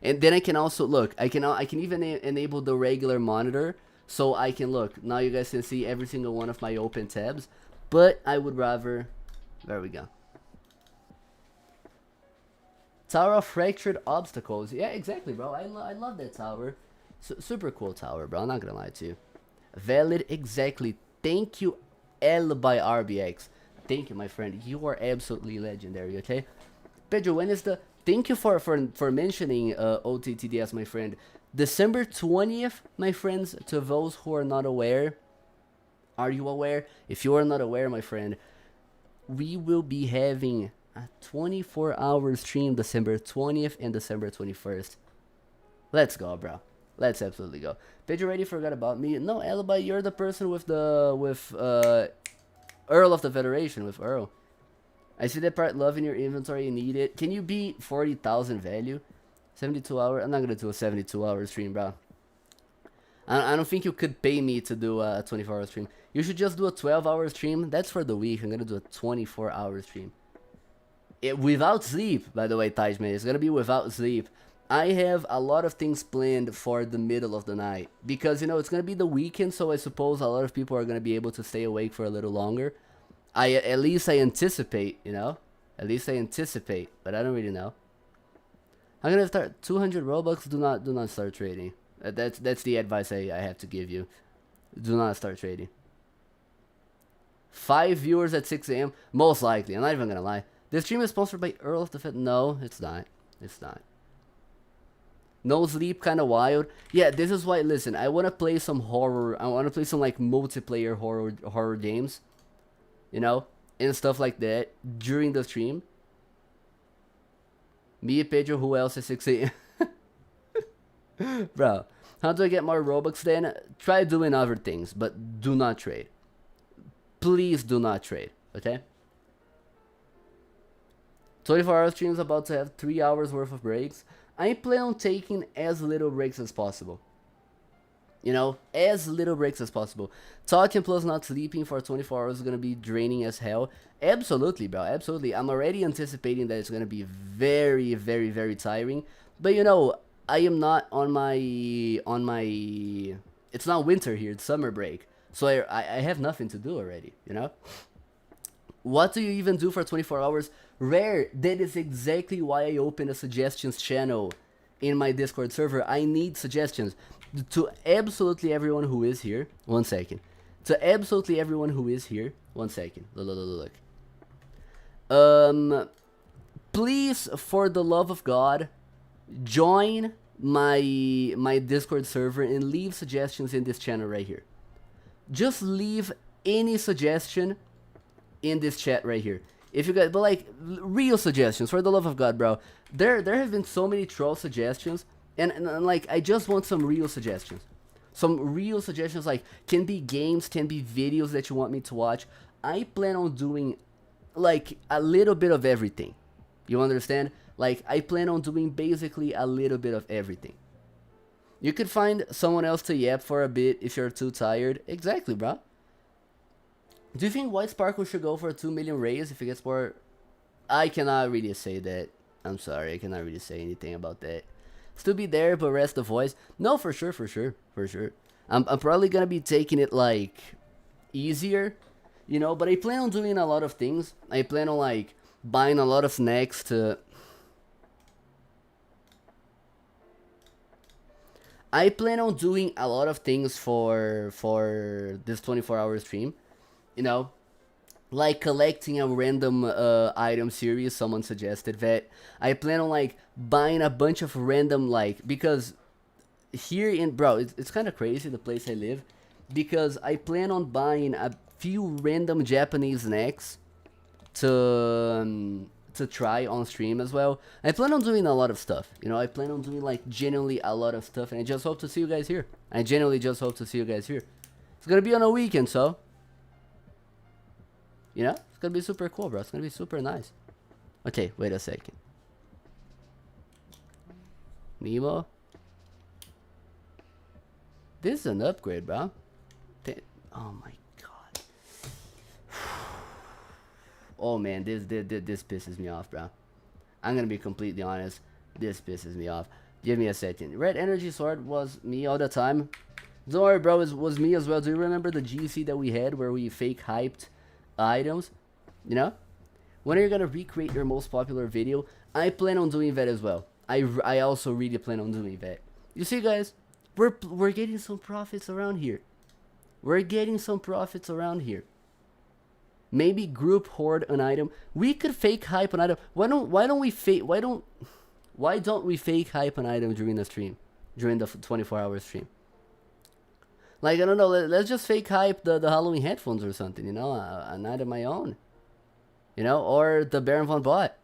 And then I can also look. I can even enable the regular monitor, so I can look. Now you guys can see every single one of my open tabs. But I would rather. There we go. Tower of Fractured Obstacles. Yeah, exactly, bro. I love that tower. Super cool tower, bro. I'm not gonna lie to you. Valid, exactly. Thank you, L by RBX. Thank you, my friend. You are absolutely legendary. Okay, Pedro. When is the? Thank you for mentioning OTTDS, my friend. December 20th, my friends, to those who are not aware. Are you aware? If you are not aware, my friend, we will be having a 24-hour stream December 20th and December 21st. Let's go, bro. Let's absolutely go. Pedro already forgot about me. No, Alibi, you're the person with Earl of the Federation, with Earl. I see that part, love in your inventory, you need it. Can you beat 40,000 value? 72 hour? I'm not gonna do a 72-hour stream, bro. I don't think you could pay me to do a 24-hour stream. You should just do a 12-hour stream. That's for the week. I'm gonna do a 24-hour stream. Without sleep, by the way, Tajman. It's gonna be without sleep. I have a lot of things planned for the middle of the night. Because, you know, it's gonna be the weekend, so I suppose a lot of people are gonna be able to stay awake for a little longer. At least I anticipate, you know? At least I anticipate, but I don't really know. I'm gonna start 200 Robux. Do not start trading. That's the advice I have to give you. Do not start trading. 5 viewers at 6 a.m. Most likely. I'm not even gonna lie. This stream is sponsored by Earl of the Fed. No, it's not. It's not. No sleep, kind of wild. Yeah, this is why. Listen, I want to play some horror. I want to play some like multiplayer horror games. You know, and stuff like that during the stream. Me and Pedro, who else at 6 a.m.? Bro, how do I get more Robux then? Try doing other things, but do not trade. Please do not trade, okay? 24-hour stream is about to have 3 hours worth of breaks. I plan on taking as little breaks as possible. You know, as little breaks as possible. Talking plus not sleeping for 24 hours is going to be draining as hell. Absolutely, bro. Absolutely. I'm already anticipating that it's going to be very, very, very tiring. But, you know, I am not on my... It's not winter here. It's summer break. So I have nothing to do already, you know? What do you even do for 24 hours? Rare. That is exactly why I opened a suggestions channel in my Discord server. I need suggestions. to absolutely everyone who is here, 1 second. To absolutely everyone who is here, 1 second. Look. Please, for the love of God, join my Discord server and leave suggestions in this channel right here. Just leave any suggestion in this chat right here. If you guys, but like real suggestions, for the love of God, bro. There have been so many troll suggestions, and like I just want some real suggestions. Some real suggestions, like can be games, can be videos that you want me to watch. I plan on doing like a little bit of everything. You understand? Like I plan on doing basically a little bit of everything. You could find someone else to yap for a bit if you're too tired. Exactly, bro. Do you think White Sparkle should go for a 2 million raise if it gets more? I cannot really say that. I'm sorry, I cannot really say anything about that. Still be there, but rest the voice. No, for sure. I'm probably gonna be taking it like easier, you know. But I plan on doing a lot of things. I plan on like buying a lot of snacks to. I plan on doing a lot of things for this 24-hour stream, you know, like collecting a random item series. Someone suggested that. I plan on like buying a bunch of random, like, because here in, bro, it's kind of crazy the place I live, because I plan on buying a few random Japanese snacks to try on stream as well. I plan on doing a lot of stuff, you know. I plan on doing like genuinely a lot of stuff, and I just hope to see you guys here. I genuinely just hope to see you guys here. It's gonna be on a weekend, so you know, it's gonna be super cool, bro. It's gonna be super nice. Okay, wait a second. Nemo, this is an upgrade, bro. Oh my god. Oh man, this pisses me off, bro. I'm gonna be completely honest. This pisses me off. Give me a second. Red Energy Sword was me all the time. Don't worry, bro. It was me as well. Do you remember the GC that we had where we fake hyped items? You know? When are you gonna recreate your most popular video? I plan on doing that as well. I also really plan on doing that. You see, guys, we're getting some profits around here. We're getting some profits around here. Maybe group hoard an item. We could fake hype an item. Why don't we fake hype an item during the stream, during the 24-hour stream? Like, I don't know. Let's just fake hype the Halloween headphones or something. You know, an item of my own. You know, or the Baron von Bot,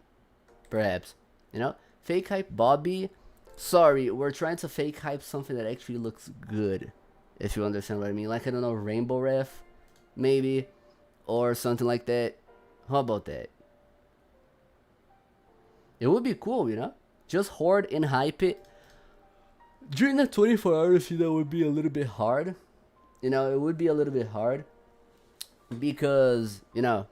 perhaps. You know, fake hype Bobby. Sorry, we're trying to fake hype something that actually looks good. If you understand what I mean. Like, I don't know, Rainbow Ref, maybe. Or something like that. How about that? It would be cool, you know? Just hoard and hype it. During the 24 hours, that would be a little bit hard. You know, it would be a little bit hard. Because, you know,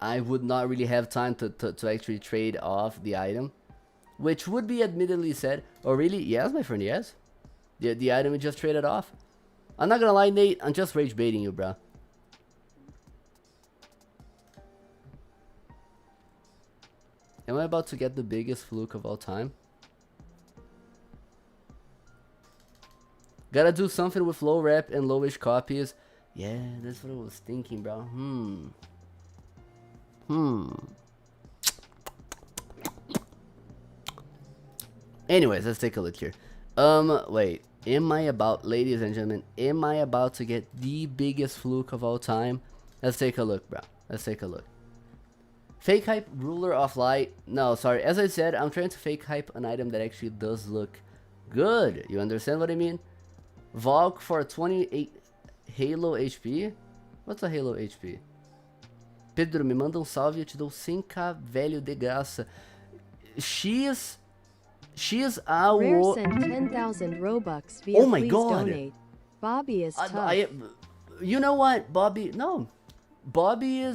I would not really have time to actually trade off the item. Which would be admittedly said. Oh, really? Yes, my friend, yes. The item we just traded off. I'm not gonna lie, Nate. I'm just rage baiting you, bro. Am I about to get the biggest fluke of all time? Gotta do something with low rep and lowish copies. Yeah, that's what I was thinking, bro. Anyways, let's take a look here. Wait. Ladies and gentlemen, am I about to get the biggest fluke of all time? Let's take a look, bro. Let's take a look. Fake hype ruler of light. No, sorry. As I said, I'm trying to fake hype an item that actually does look good. You understand what I mean? Valk for 28 Halo HP. What's a Halo HP? Pedro, me manda salve, eu te dou 100k, velho, de graça. She's our... Rare sent 10,000 Robux via oh my please god. Donate. Bobby is tough. You know what, Bobby? No. Bobby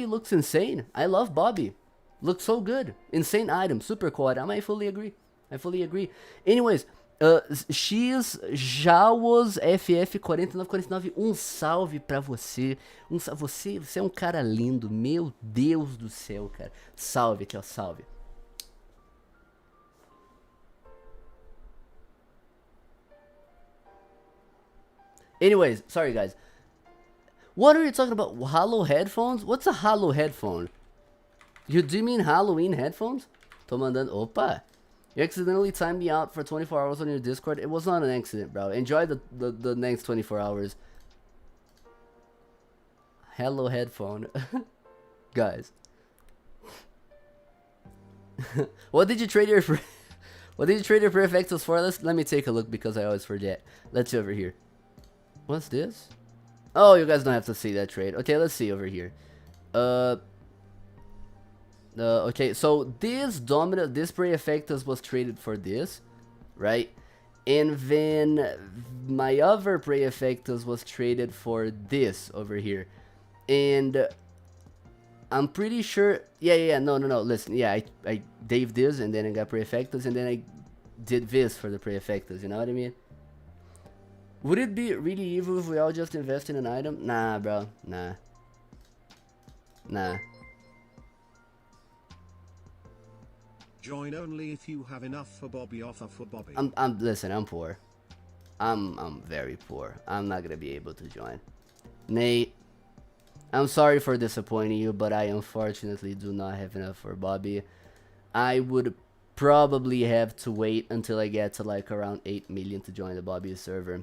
looks insane. I love Bobby. Looks so good. Insane item. Super cool item. I fully agree. Anyways, X Jawas FF 4949. Salve pra você. Você é um cara lindo. Meu Deus do céu, cara. Salve aqui, ó. Salve. Anyways, sorry guys. What are you talking about? Hollow headphones? What's a hollow headphone? Do you mean Halloween headphones? Tô mandando. Opa! You accidentally timed me out for 24 hours on your Discord. It was not an accident, bro. Enjoy the next 24 hours. Hello headphone. Guys. What did you trade your what did you trade your prefectus for? Let me take a look because I always forget. Let's see over here. What's this? Oh, you guys don't have to see that trade. Okay, let's see over here. Okay, so this prefectus was traded for this, right? And then my other prefectus was traded for this over here. And I'm pretty sure, no, listen, yeah, I gave this, and then I got prefectus, and then I did this for the prefectus, you know what I mean? Would it be really evil if we all just invest in an item? Nah, bro, nah. Join only if you have enough for Bobby. Offer for Bobby. Listen, I'm poor. I'm very poor. I'm not gonna be able to join. Nate, I'm sorry for disappointing you, but I unfortunately do not have enough for Bobby. I would probably have to wait until I get to like around 8 million to join the Bobby server.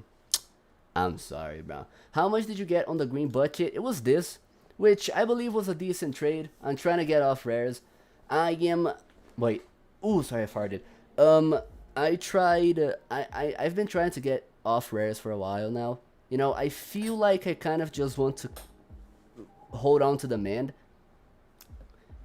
I'm sorry, bro. How much did you get on the green bucket? It was this, which I believe was a decent trade. I'm trying to get off rares. Wait. Ooh, sorry, I farted. I've been trying to get off rares for a while now. You know, I feel like I kind of just want to hold on to demand.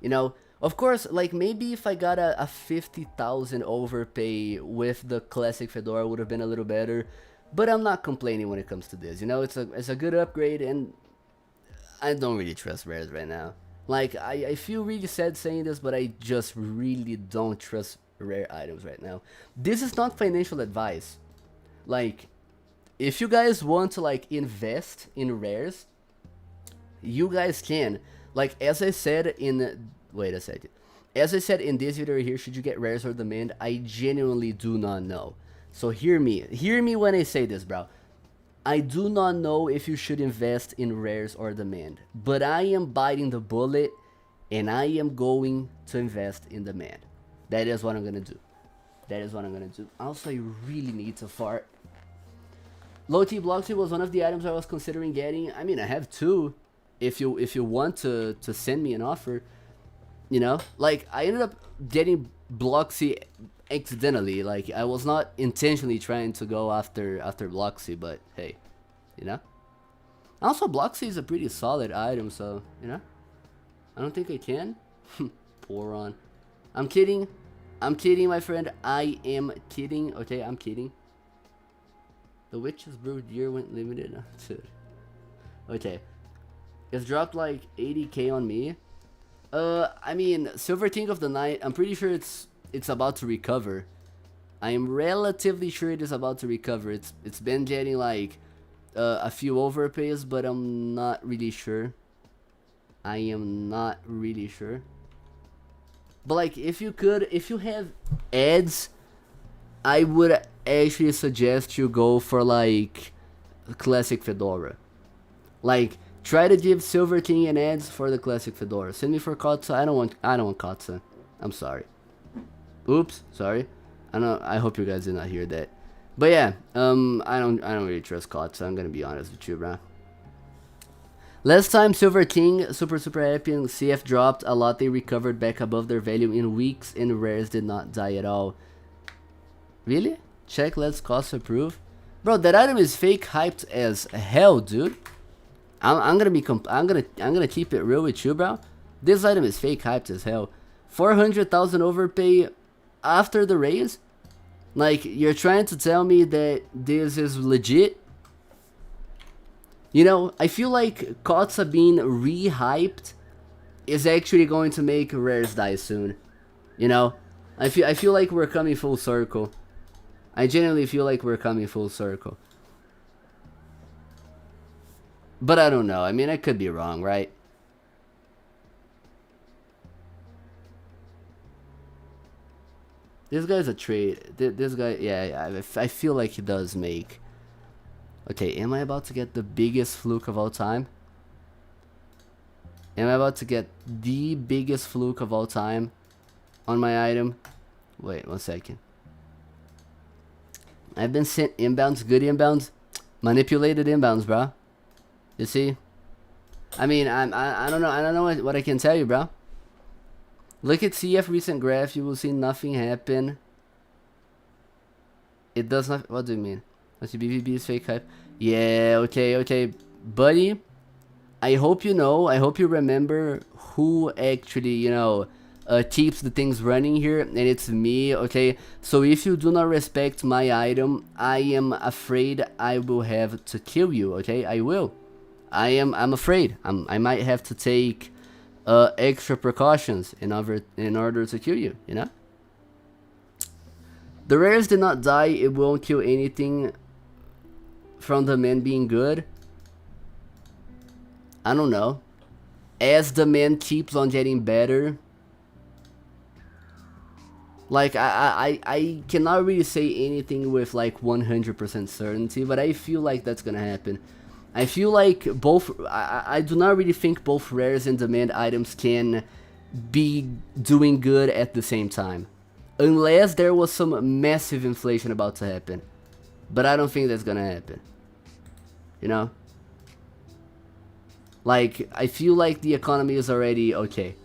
You know, of course, like maybe if I got a 50,000 overpay with the classic Fedora would have been a little better. But I'm not complaining when it comes to this. You know, it's a good upgrade, and I don't really trust rares right now. Like, I feel really sad saying this, but I just really don't trust rare items right now. This is not financial advice. Like, if you guys want to, like, invest in rares, you guys can. Like, as I said in... Wait a second. As I said in this video here, should you get rares or demand? I genuinely do not know. So hear me. Hear me when I say this, bro. I do not know if you should invest in rares or demand, but I am biting the bullet and I am going to invest in demand. That is what I'm gonna do. That is what I'm gonna do. Also, I really need to fart. Low-T Bloxy was one of the items I was considering getting. I mean, I have two. If you want to send me an offer, you know, like I ended up getting Bloxy accidentally. Like I was not intentionally trying to go after Bloxy, but hey, you know. Also, Bloxy is a pretty solid item, so you know. I don't think I can. Poor on. I'm kidding. I'm kidding, my friend. I am kidding. Okay, I'm kidding. The Witch's Brew gear went limited. Dude. Okay. It's dropped like 80k on me. I mean, Silver King of the Night, I'm pretty sure it's about to recover. I am relatively sure it is about to recover. It's been getting like a few overpays, but I'm not really sure. I am not really sure. But like, if you have ads, I would actually suggest you go for like classic Fedora. Like, try to give Silver King an ads for the classic Fedora. Send me for Kotsa. I don't want Kotsa. I'm sorry. Oops, sorry. I hope you guys did not hear that. But yeah, I don't really trust Kotsa. I'm gonna be honest with you, bro. Last time Silver King super happy and CF dropped a lot, they recovered back above their value in weeks and rares did not die at all. Really? Check let's cost approve. Bro, that item is fake hyped as hell, dude. I'm gonna keep it real with you, bro. This item is fake hyped as hell. 400,000 overpay after the raise? Like, you're trying to tell me that this is legit? You know, I feel like Kotsa being re-hyped is actually going to make rares die soon. You know? I feel like we're coming full circle. I genuinely feel like we're coming full circle. But I don't know. I mean, I could be wrong, right? This guy's a trade. This guy, yeah, I feel like he does make Okay, am I about to get the biggest fluke of all time? Am I about to get the biggest fluke of all time on my item? Wait, 1 second. I've been sent inbounds, good inbounds, manipulated inbounds, bro. You see? I mean, I don't know what I can tell you, bro. Look at CF recent graph. You will see nothing happen. It does not. What do you mean? Let's see. BVB is fake hype. Yeah. Okay, buddy. I hope you know. I hope you remember who actually, you know, keeps the things running here, and it's me. Okay. So if you do not respect my item, I am afraid I will have to kill you. Okay. I will. I'm afraid. I might have to take extra precautions in order to kill you, you know? The rares did not die. It won't kill anything from the man being good. I don't know. As the man keeps on getting better, like I cannot really say anything with like 100% certainty, but I feel like that's gonna happen. I feel like both, I do not really think both rares and demand items can be doing good at the same time. Unless there was some massive inflation about to happen. But I don't think that's gonna happen. You know? Like, I feel like the economy is already okay.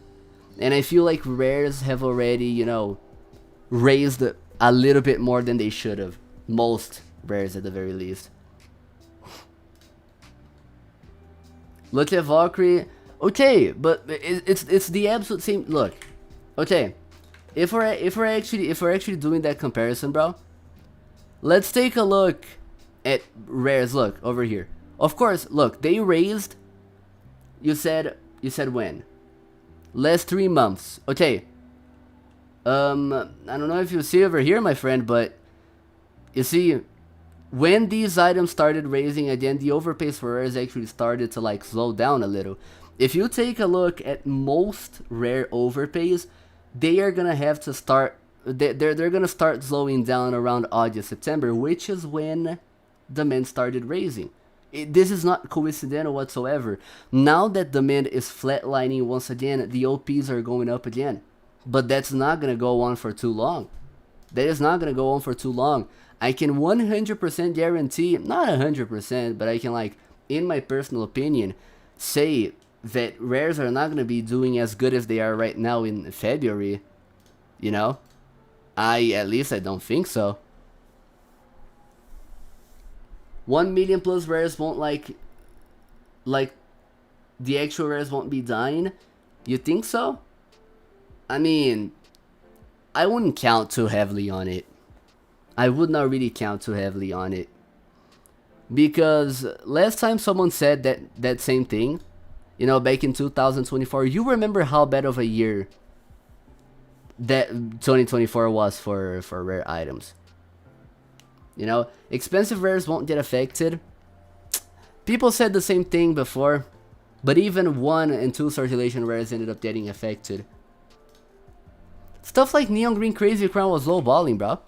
And I feel like rares have already, you know, raised a little bit more than they should have. Most rares at the very least. Look at Valkyrie. Okay, but it's the absolute same. Look, okay, if we're actually doing that comparison, bro, let's take a look at rares. Look over here. Of course, look, they raised. You said when? Last 3 months. Okay. I don't know if you see over here, my friend, but you see, when these items started raising again, the overpays for rares actually started to like slow down a little. If you take a look at most rare overpays, they are gonna have to start. They're gonna start slowing down around August, September, which is when demand started raising. This is not coincidental whatsoever. Now that demand is flatlining once again, the OPs are going up again. But that's not gonna go on for too long. That is not gonna go on for too long. I can 100% guarantee, not 100%, but I can, like, in my personal opinion, say that rares are not going to be doing as good as they are right now in February. You know? At least I don't think so. 1 million plus rares won't, like, the actual rares won't be dying. You think so? I mean, I wouldn't count too heavily on it. I would not really count too heavily on it. Because last time someone said that same thing, you know, back in 2024, you remember how bad of a year that 2024 was for rare items. You know, expensive rares won't get affected. People said the same thing before, but even 1 and 2 circulation rares ended up getting affected. Stuff like Neon Green Crazy Crown was low balling, bro.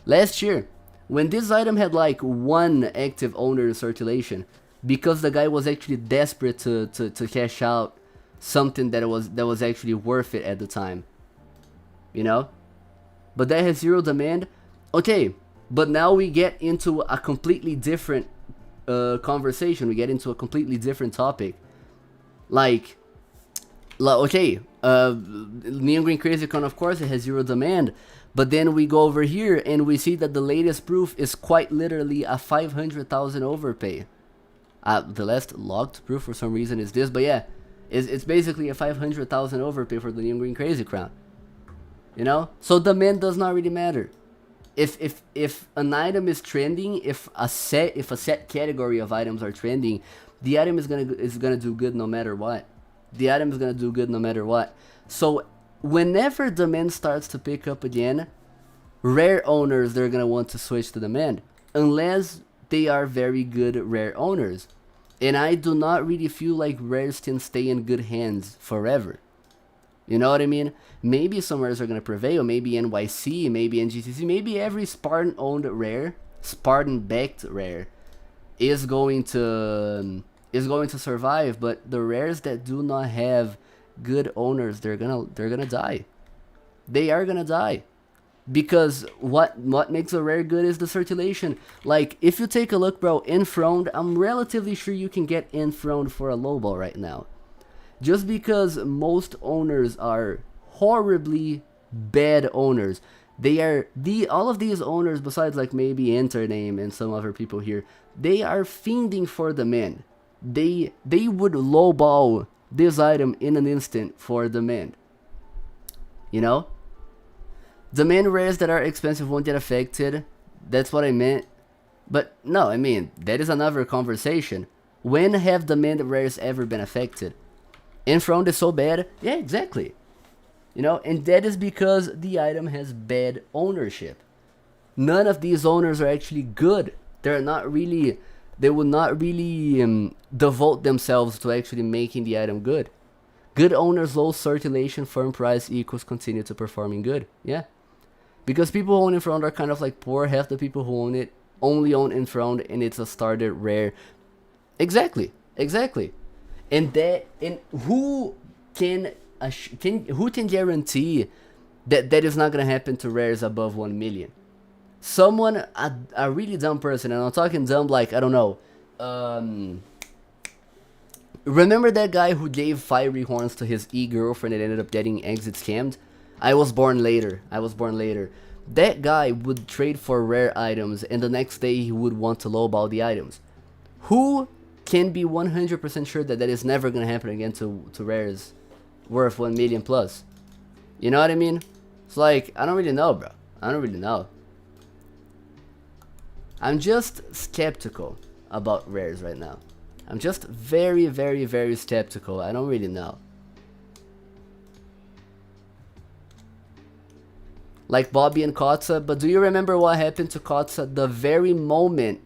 Last year, when this item had like 1 active owner in circulation, because the guy was actually desperate to cash out something that was actually worth it at the time. You know? But that has 0 demand. Okay, but now we get into a completely different conversation. We get into a completely different topic. Like okay, Neon Green Crazy Con, of course, it has 0 demand. But then we go over here and we see that the latest proof is quite literally a 500,000 overpay. The last logged proof for some reason is this, but yeah, it's basically a 500,000 overpay for the Neon Green Crazy Crown. You know, so demand does not really matter. If an item is trending, if a set category of items are trending, the item is gonna do good no matter what. The item is gonna do good no matter what. So whenever demand starts to pick up again, rare owners, they're gonna want to switch to demand, unless they are very good rare owners. And I do not really feel like rares can stay in good hands forever. You know what I mean? Maybe some rares are gonna prevail, maybe NYC, maybe NGCC, maybe every Spartan owned rare, Spartan backed rare is going to survive, but the rares that do not have good owners, they're gonna die. They are gonna die. Because what makes a rare good is the circulation. Like, if you take a look, bro, enthroned, I'm relatively sure you can get enthroned for a low ball right now. Just because most owners are horribly bad owners. They are all of these owners, besides like maybe Intername and some other people here, they are fiending for the man. They would lowball this item in an instant for demand. You know? Demand rares that are expensive won't get affected. That's what I meant. But no, I mean, that is another conversation. When have demand rares ever been affected? Enthroned is so bad. Yeah, exactly. You know, and that is because the item has bad ownership. None of these owners are actually good. They would not really devote themselves to actually making the item good. Good owners, low circulation, firm price equals continue to performing good. Yeah. Because people who own Enthroned are kind of like poor. Half the people who own it only own Enthroned, and it's a started rare. Exactly. And who can guarantee that is not gonna happen to rares above 1 million? Someone, a really dumb person, and I'm talking dumb like, I don't know. Remember that guy who gave fiery horns to his e-girlfriend and ended up getting exit scammed? I was born later. That guy would trade for rare items, and the next day he would want to lowball the items. Who can be 100% sure that is never going to happen again to rares worth 1 million plus? You know what I mean? It's like, I don't really know, bro. I don't really know. I'm just skeptical about rares right now. I'm just very, very, very skeptical. I don't really know. Like Bobby and Kotza, but do you remember what happened to Kotza the very moment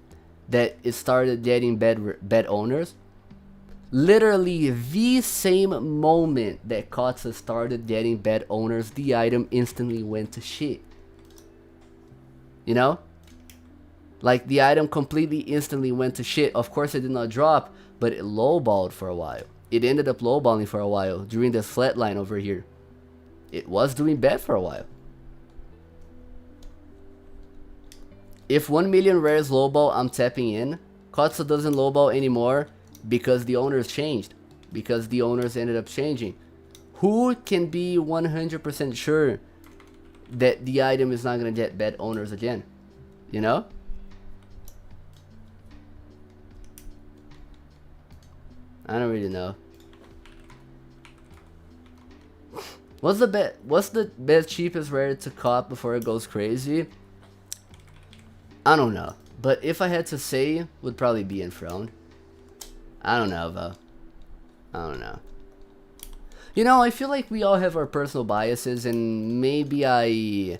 that it started getting bad owners? Literally the same moment that Kotza started getting bad owners, the item instantly went to shit. You know? Like, the item completely instantly went to shit. Of course it did not drop, but it lowballed for a while. It ended up lowballing for a while during this flat line over here. It was doing bad for a while. If 1 million rares lowball, I'm tapping in. Kotza doesn't lowball anymore because the owners changed. Because the owners ended up changing. Who can be 100% sure that the item is not going to get bad owners again? You know? I don't really know. What's the best cheapest rare to cop before it goes crazy? I don't know, but if I had to say, would probably be Enthroned. I don't know, though. I don't know. You know, I feel like we all have our personal biases, and maybe I'm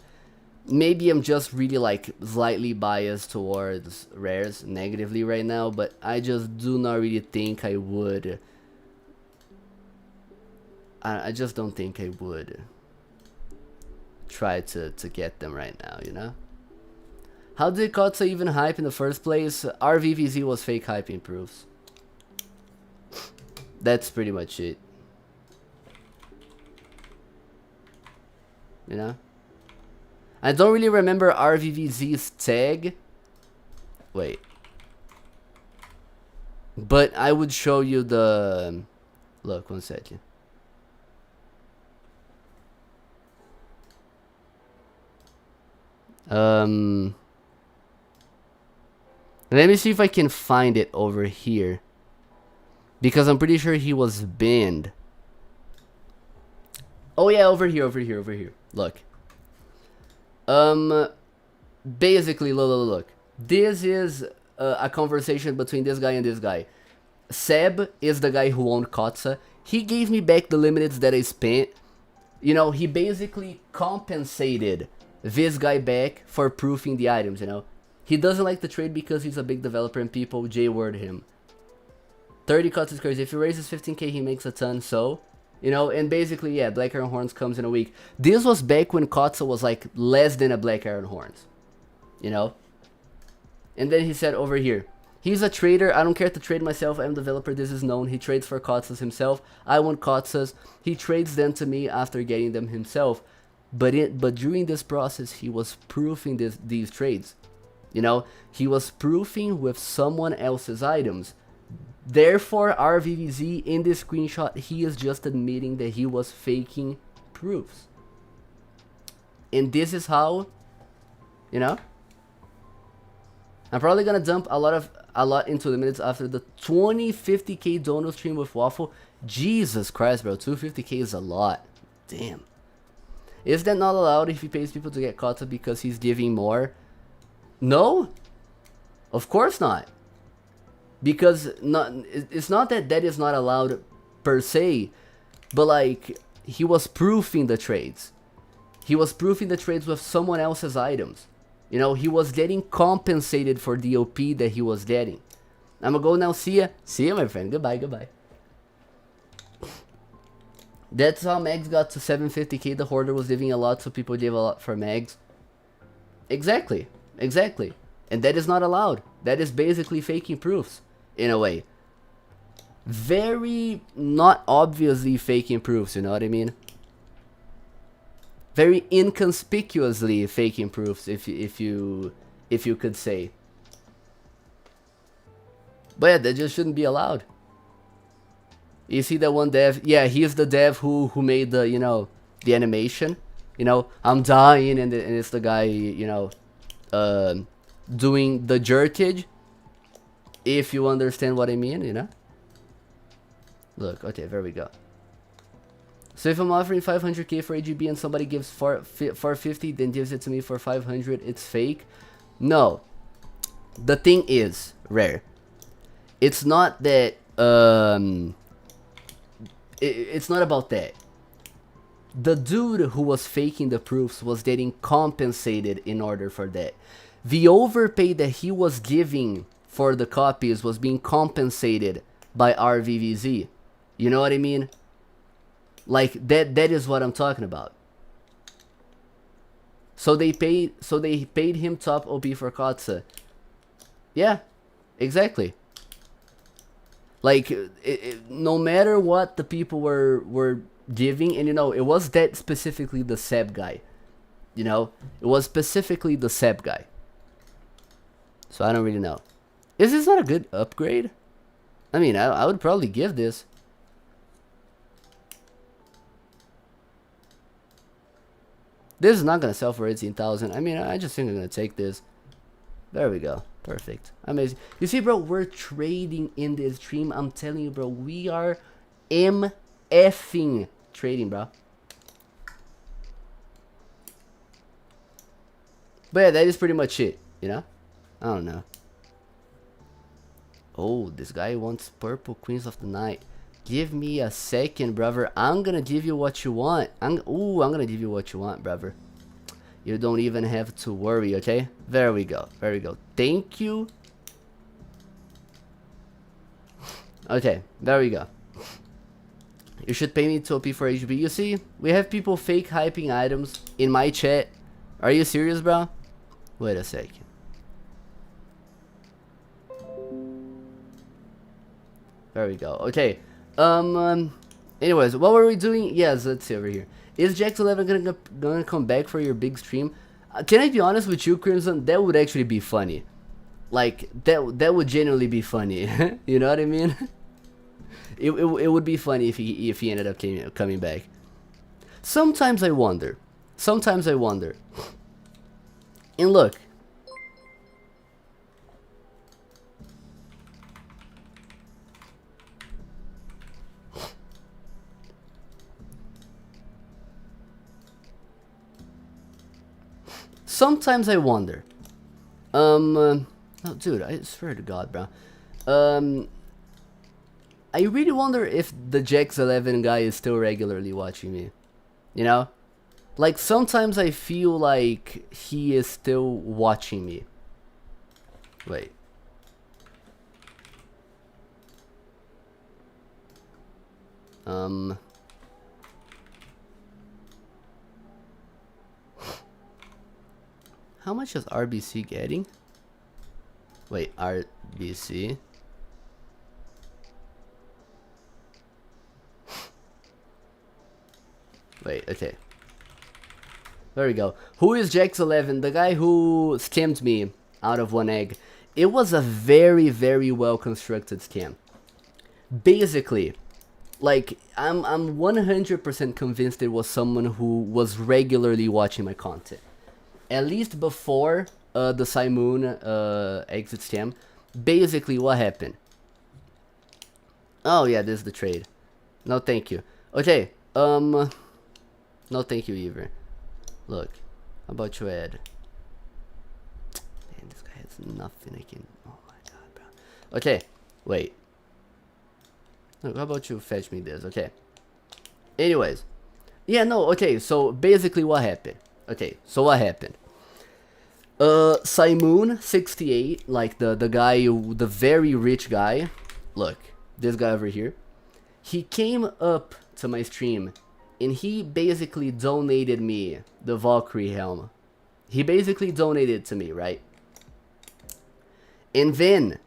just really like slightly biased towards rares negatively right now, but I just do not really think I would. I just don't think I would try to get them right now, you know? How did Kotza even hype in the first place? RVVZ was fake hyping proofs. That's pretty much it. You know? I don't really remember RVVZ's tag. Wait. But I would show you the... Look, 1 second. Let me see if I can find it over here. Because I'm pretty sure he was banned. Oh yeah, over here. Look. Basically, look. This is a conversation between this guy and this guy. Seb is the guy who owned Kotza. He gave me back the limiteds that I spent. You know, he basically compensated this guy back for proofing the items, you know. He doesn't like the trade because he's a big developer and people J-word him. 30 cuts is crazy. If he raises 15k, he makes a ton, so... You know, and basically, yeah, Black Iron Horns comes in a week. This was back when Kotza was like less than a Black Iron Horns. You know? And then he said over here, He's a trader. I don't care to trade myself. I'm a developer. This is known. He trades for kotzas himself. I want kotzas. He trades them to me after getting them himself. But during this process, he was proofing these trades. You know, he was proofing with someone else's items. Therefore, RVVZ in this screenshot, he is just admitting that he was faking proofs. And this is how, you know, I'm probably gonna dump a lot into the minutes after the 50k dono stream with Waffle. Jesus Christ, bro, 250k is a lot. Damn. Is that not allowed if he pays people to get kata because he's giving more? No, of course not. Because it's not that is not allowed per se, but like he was proofing the trades. He was proofing the trades with someone else's items. You know, he was getting compensated for the OP that he was getting. I'm gonna go now. See ya. See ya, my friend. Goodbye, goodbye. That's how Mags got to 750k. The hoarder was giving a lot, so people gave a lot for Mags. Exactly. Exactly. And that is not allowed. That is basically faking proofs, in a way. Very not obviously faking proofs, you know what I mean? Very inconspicuously faking proofs, if you could say. But yeah, that just shouldn't be allowed. You see that one dev? Yeah, he's the dev who made the, you know, the animation. You know, I'm dying, and it's the guy, you know, doing the jerkage. If you understand what I mean, you know. Look, okay, there we go. So if I'm offering 500k for AGB and somebody gives 450, then gives it to me for 500, it's fake. No. The thing is, Rare, it's not that, it's not about that. The dude who was faking the proofs was getting compensated in order for that. The overpay that he was giving for the copies was being compensated by RVVZ. You know what I mean? Like that is what I'm talking about. So they paid him top OP for Kotze. Yeah, exactly. Like no matter what the people were giving, and you know, it was that specifically the Seb guy. You know, it was specifically the Seb guy. So I don't really know. Is this not a good upgrade? I mean, I would probably give this. This is not gonna sell for 18,000. I mean, I just think I'm gonna take this. There we go. Perfect. Amazing. You see, bro, we're trading in this stream. I'm telling you, bro, we are MFing trading, bro. But yeah, that is pretty much it, you know? I don't know. Oh, this guy wants purple Queens of the Night. Give me a second, brother. I'm gonna give you what you want. I'm gonna give you what you want, brother. You don't even have to worry, okay? There we go. There we go. Thank you. Okay, there we go. You should pay me to OP for HB. You see, we have people fake hyping items in my chat. Are you serious, bro? Wait a second. There we go. Okay. Anyways, what were we doing? Yes, let's see over here. Is Jax11 gonna come back for your big stream? Can I be honest with you, Crimson? That would actually be funny. Like that would genuinely be funny. You know what I mean? It would be funny if he ended up coming back. Sometimes I wonder. Sometimes I wonder. And look. Sometimes I wonder. No, dude, I swear to God, bro. I really wonder if the Jax11 guy is still regularly watching me. You know? Like, sometimes I feel like he is still watching me. Wait. How much is RBC getting? Wait, RBC. Wait, okay. There we go. Who is Jax11? The guy who scammed me out of 1 egg. It was a very, very well constructed scam. Basically, like, I'm 100% convinced it was someone who was regularly watching my content. At least before the Simoon exit scam. Basically, what happened? Oh yeah, this is the trade. No, thank you. Okay, no thank you either. Look, how about you add? Man, this guy has nothing I can... Oh my god, bro. Okay, wait. Look, how about you fetch me this? Okay. Anyways. Yeah, no, okay, so basically what happened? Okay, so what happened? Simoon68, like the guy, the very rich guy. Look, this guy over here. He came up to my stream and he basically donated me the Valkyrie helm. He basically donated to me, right? And then,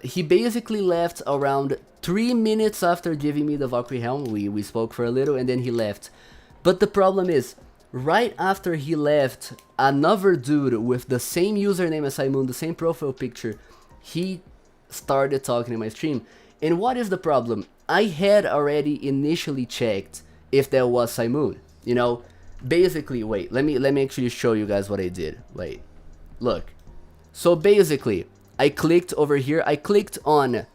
he basically left around 3 minutes after giving me the Valkyrie helm. We spoke for a little and then he left. But the problem is, right after he left, another dude with the same username as Simoon, the same profile picture, he started talking in my stream. And what is the problem? I had already initially checked if that was Simoon, you know? Basically, wait, let me actually show you guys what I did. Wait, look. So basically, I clicked over here, I clicked on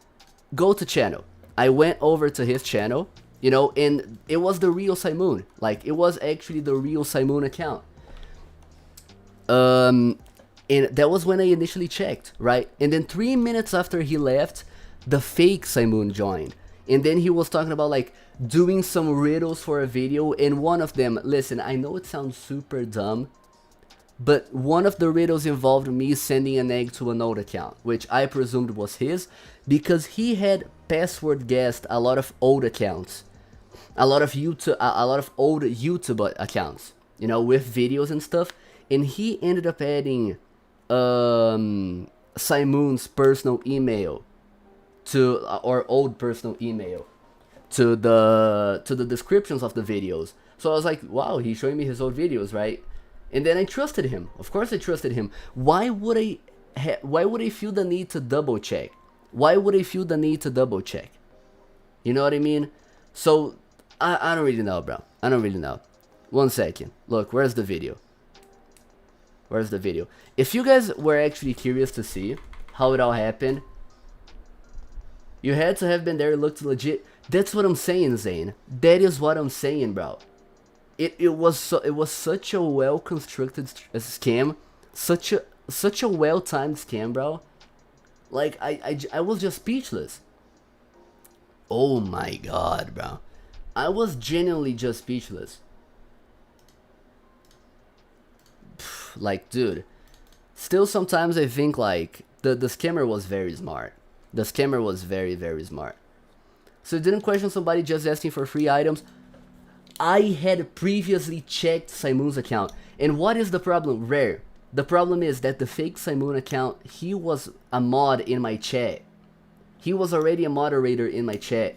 go to channel. I went over to his channel, you know, and it was the real Simoon. Like, it was actually the real Simoon account. And that was when I initially checked, right? And then 3 minutes after he left, the fake Simoon joined. And then he was talking about, like, doing some riddles for a video. And one of them, listen, I know it sounds super dumb, but one of the riddles involved me sending an egg to an old account, which I presumed was his, because he had password guessed a lot of old accounts, a lot of old YouTube accounts, you know, with videos and stuff, and he ended up adding Simoon's personal email to or old personal email to the descriptions of the videos. So I was like, wow, he's showing me his old videos, right? And then I trusted him. Of course I trusted him. Why would I feel the need to double check? Why would I feel the need to double check? You know what I mean? So I don't really know, bro. I don't really know. 1 second. Look, where's the video? Where's the video? If you guys were actually curious to see how it all happened, you had to have been there. It looked legit. That's what I'm saying, Zane. That is what I'm saying, bro. It was such a well constructed scam, such a well timed scam, bro. Like I was just speechless. Oh my god, bro. I was genuinely just speechless. Like, dude. Still sometimes I think like the scammer was very smart. The scammer was very, very smart. So it didn't question somebody just asking for free items. I had previously checked Simoon's account. And what is the problem? Rare. The problem is that the fake Simoon account, he was a mod in my chat. He was already a moderator in my chat.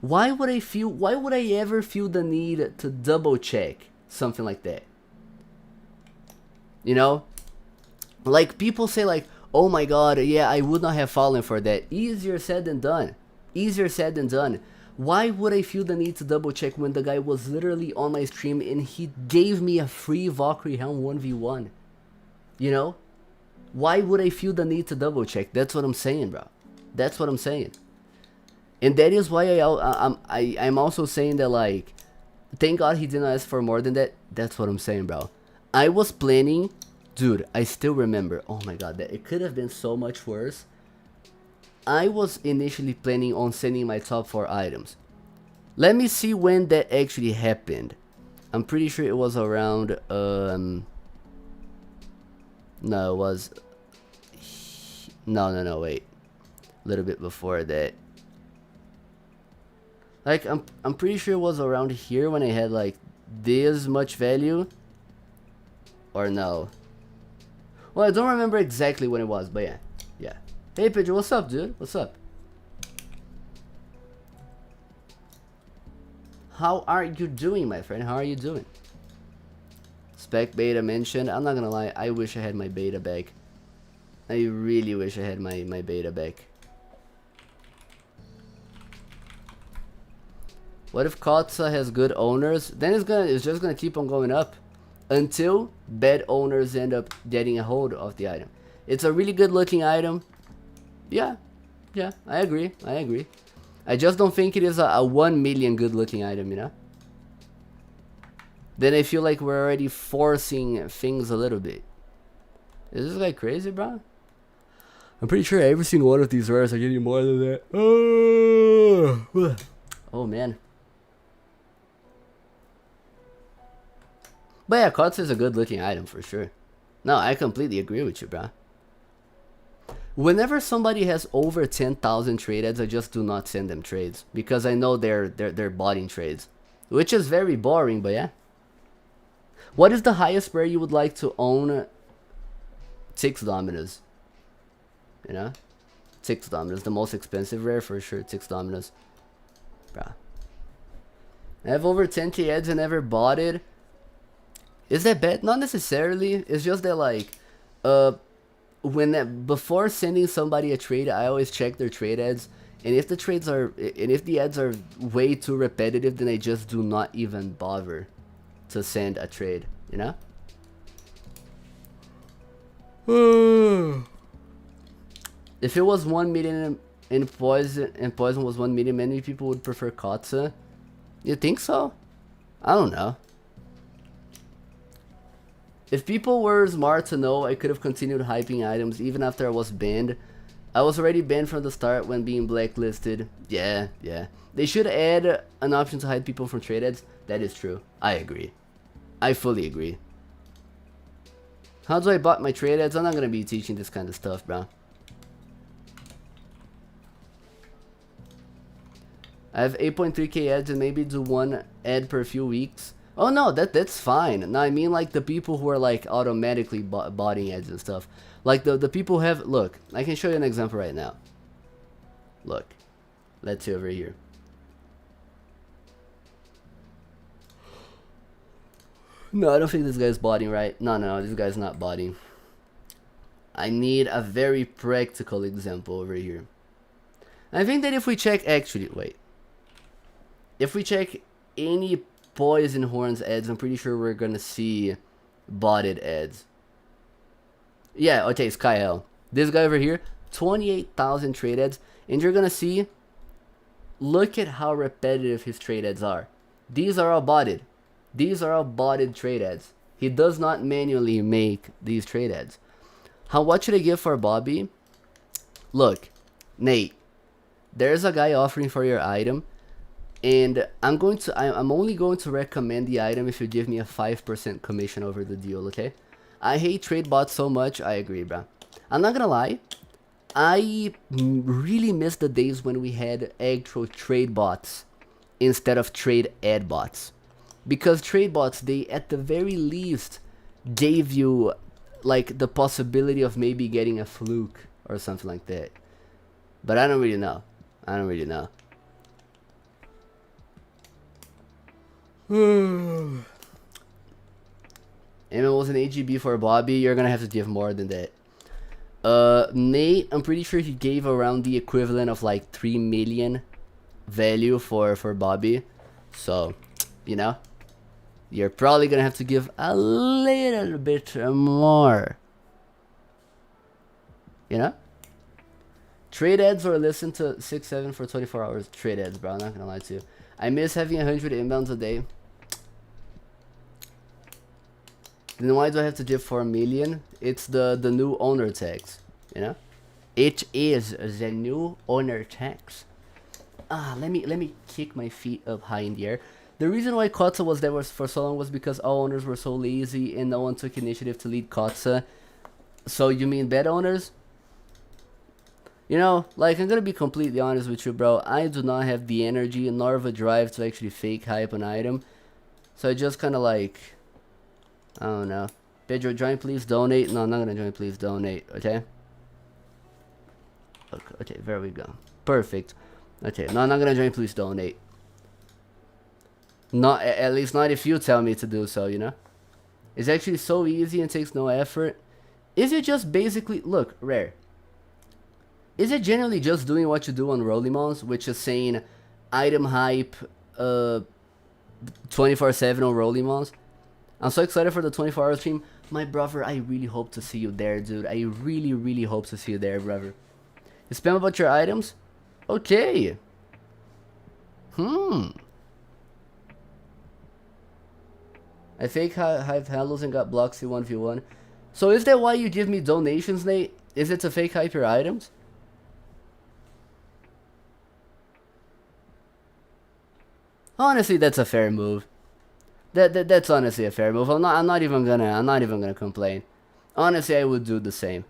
Why would I ever feel the need to double check something like that? You know? Like, people say like, oh my god, yeah, I would not have fallen for that. Easier said than done. Easier said than done. Why would I feel the need to double check when the guy was literally on my stream and he gave me a free Valkyrie helm 1v1? You know? Why would I feel the need to double check? That's what I'm saying, bro. That's what I'm saying. And that is why I'm also saying that, like, thank God he didn't ask for more than that. That's what I'm saying, bro. I was planning, dude, I still remember, oh my god, that it could have been so much worse. I was initially planning on sending my top 4 items. Let me see when that actually happened. I'm pretty sure it was around, no, it was, no, wait. A little bit before that. Like, I'm pretty sure it was around here when I had, like, this much value. Or no. Well, I don't remember exactly when it was, but yeah. Hey Pedro, what's up, dude? What's up? How are you doing, my friend? How are you doing? Spec beta mentioned. I'm not gonna lie, I wish I had my beta back. I really wish I had my beta back. What if Kotsa has good owners? Then it's just gonna keep on going up until bad owners end up getting a hold of the item. It's a really good looking item. Yeah, I agree. I just don't think it is a 1 million good looking item, you know? Then I feel like we're already forcing things a little bit. Is this guy crazy, bro? I'm pretty sure every single one of these rares are getting more than that. Oh man. But yeah, Kotsa is a good looking item for sure. No, I completely agree with you, bro. Whenever somebody has over 10,000 trade ads, I just do not send them trades because I know they're botting trades, which is very boring. But yeah, what is the highest rare you would like to own? 6 Dominus. You know, 6 Dominus, the most expensive rare for sure. 6 Dominus, bruh. I have over 10k ads and never bought it. Is that bad? Not necessarily. It's just that like, before sending somebody a trade, I always check their trade ads, and if the ads are way too repetitive, then I just do not even bother to send a trade, you know? If it was 1 million in poison and poison was 1 million, many people would prefer Kotsa. You think so? I don't know. If people were smart to know, I could have continued hyping items even after I was banned. I was already banned from the start when being blacklisted. Yeah. They should add an option to hide people from trade ads. That is true. I agree. I fully agree. How do I bot my trade ads? I'm not gonna be teaching this kind of stuff, bro. I have 8.3k ads and maybe do 1 ad per few weeks. Oh no, that's fine. No, I mean like the people who are like automatically botting ads and stuff. Like the people who have, look, I can show you an example right now. Look, let's see over here. No, I don't think this guy's botting, right? No, this guy's not botting. I need a very practical example over here. I think that if we check, actually, wait. If we check any Poison Horns ads, I'm pretty sure we're gonna see botted ads. Yeah, okay, Skyhell. This guy over here, 28,000 trade ads, and you're gonna see, look at how repetitive his trade ads are. These are all botted. These are all botted trade ads. He does not manually make these trade ads. What should I give for Bobby? Look, Nate, there's a guy offering for your item, and I'm only going to recommend the item if you give me a 5% commission over the deal, okay? I hate trade bots so much. I agree, bro. I'm not gonna lie, I really miss the days when we had actual trade bots instead of trade ad bots, because trade bots, they at the very least gave you like the possibility of maybe getting a fluke or something like that. But I don't really know. Emma was an AGB for Bobby. You're gonna have to give more than that. Nate, I'm pretty sure he gave around the equivalent of like 3 million value for Bobby. So, you know, you're probably gonna have to give a little bit more. You know? Trade ads or listen to 6-7 for 24 hours. Trade ads, bro. I'm not gonna lie to you. I miss having 100 inbounds a day. Then why do I have to give 4 million? It's the new owner tax, you know? It is the new owner tax. Let me kick my feet up high in the air. The reason why Kotsa was there for so long was because all owners were so lazy and no one took initiative to lead Kotsa. So you mean bad owners? You know, like, I'm gonna be completely honest with you, bro. I do not have the energy nor the drive to actually fake hype an item. So I just kind of like, I don't know. Pedro, join, please donate. No, I'm not gonna join, please donate, okay? Look, okay, there we go. Perfect. Okay, no, I'm not gonna join. Please donate. Not at least not if you tell me to do so. You know, it's actually so easy and takes no effort. Is it just basically look rare? Is it generally just doing what you do on Rollimons, which is saying item hype 24/7 on Rollimons? I'm so excited for the 24-hour stream. My brother, I really hope to see you there, dude. I really, really hope to see you there, brother. You spam about your items? Okay. I fake hype handles and got blocks in 1v1. So is that why you give me donations, Nate? Is it to fake hype your items? Honestly, that's a fair move. That's honestly a fair move. I'm not even gonna complain. Honestly, I would do the same.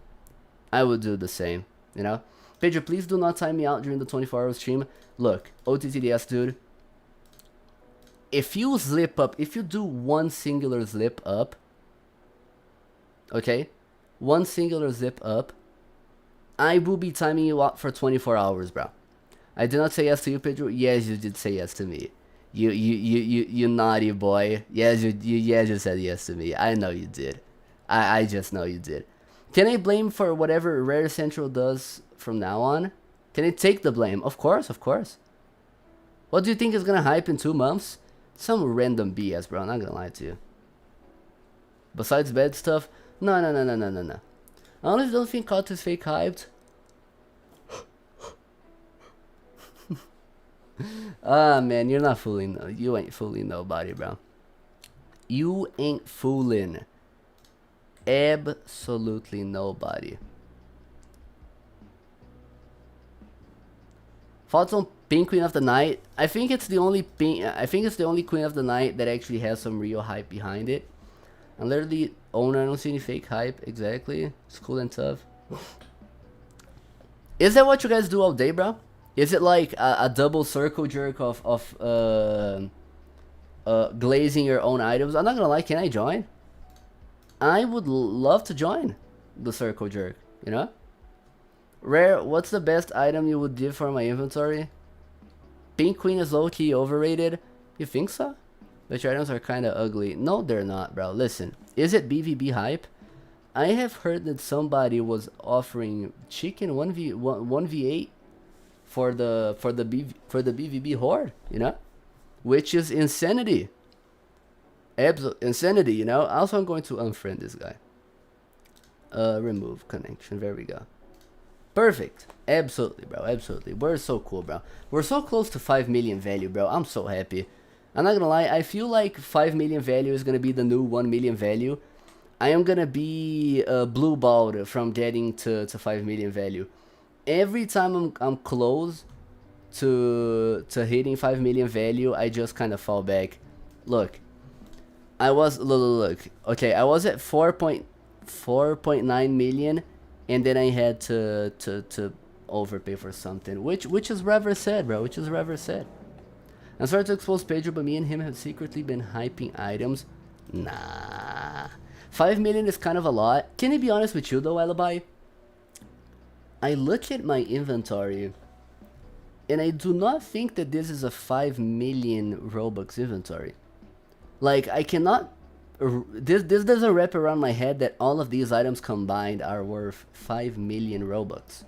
I would do the same. You know, Pedro, please do not time me out during the 24-hour stream. Look, OTTDS, dude. If you slip up, if you do one singular slip up, okay, one singular zip up, I will be timing you out for 24 hours, bro. I did not say yes to you, Pedro. Yes, you did say yes to me. You naughty boy. Yes, you said yes to me. I know you did. I just know you did. Can I blame for whatever Rare Central does from now on? Can I take the blame? Of course, of course. What do you think is gonna hype in 2 months? Some random BS, bro. I'm not gonna lie to you. Besides bad stuff, no. I honestly don't think COD is fake hyped. Ah, man, you're not fooling. You ain't fooling nobody, bro. You ain't fooling absolutely nobody. Thoughts on Pink Queen of the Night? I think it's the only Queen of the Night that actually has some real hype behind it. And literally, owner, I don't see any fake hype. Exactly. It's cool and tough. Is that what you guys do all day, bro? Is it like a double circle jerk of glazing your own items? I'm not gonna lie, can I join? I would love to join the circle jerk, you know? Rare, what's the best item you would give for my inventory? Pink Queen is low-key overrated. You think so? But your items are kind of ugly. No, they're not, bro. Listen, is it BVB hype? I have heard that somebody was offering chicken 1v8 for the BVB horde, you know, which is insanity. Absolute insanity, you know. Also, I'm going to unfriend this guy. Remove connection. There we go. Perfect. Absolutely, bro. Absolutely. We're so cool, bro. We're so close to 5 million value, bro. I'm so happy. I'm not gonna lie. I feel like 5 million value is gonna be the new 1 million value. I am gonna be blue balled from getting to 5 million value. Every time I'm close to hitting 5 million value, I just kind of fall back. Look, I was look. Okay, I was at 4.9 million, and then I had to overpay for something, which is rather sad, bro. Which is rather sad. I'm sorry to expose Pedro, but me and him have secretly been hyping items. Nah, 5 million is kind of a lot. Can I be honest with you though, Alibi? I look at my inventory, and I do not think that this is a 5 million Robux inventory. Like, I cannot... This doesn't wrap around my head that all of these items combined are worth 5 million Robux.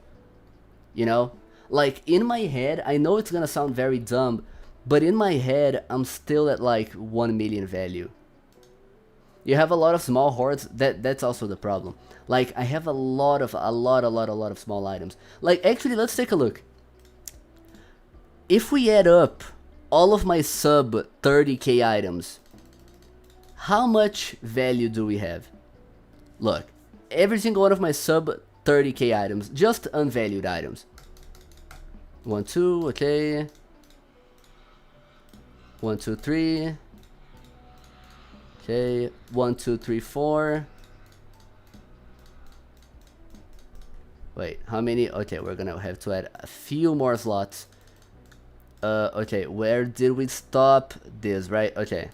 You know? Like, in my head, I know it's gonna sound very dumb, but in my head, I'm still at like 1 million value. You have a lot of small hordes, that's also the problem. Like, I have a lot of small items. Like, actually, let's take a look. If we add up all of my sub 30k items, how much value do we have? Look, every single one of my sub 30k items, just unvalued items. 1, 2, okay. 1, 2, 3. Okay, 1, 2, 3, 4. Wait, how many? Okay, we're gonna have to add a few more slots. Okay, where did we stop? This, right? Okay.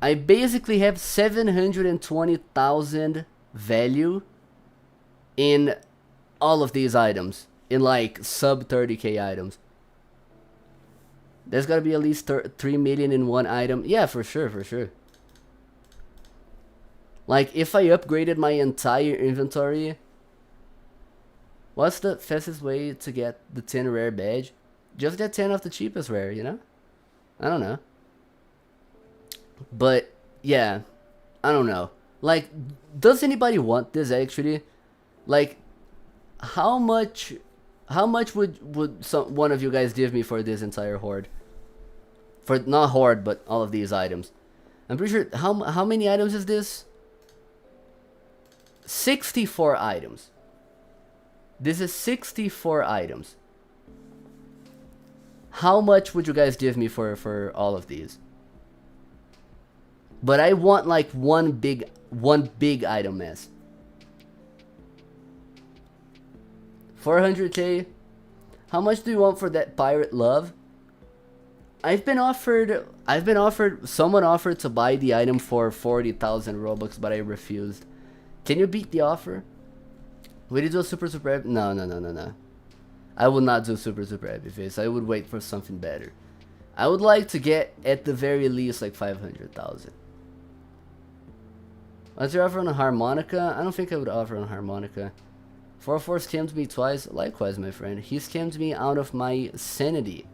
I basically have 720,000 value in all of these items, in like sub 30k items. There's gotta be at least 3 million in one item. Yeah, for sure, for sure. Like, if I upgraded my entire inventory, what's the fastest way to get the 10 rare badge? Just get 10 of the cheapest rare, you know? I don't know. But, yeah, I don't know. Like, does anybody want this actually? Like, how much would one of you guys give me for this entire horde? For, not horde, but all of these items. I'm pretty sure, how many items is this? 64 items. This is 64 items. How much would you guys give me for all of these? But I want like one big item mass. 400k. How much do you want for that pirate love? Someone offered to buy the item for 40,000 Robux, but I refused. Can you beat the offer? Would you do a super epic? No. I would not do super epic face. I would wait for something better. I would like to get at the very least like 500,000. What's your offer on a harmonica? I don't think I would offer on a harmonica. 4-4 scammed me twice. Likewise, my friend. He scammed me out of my sanity.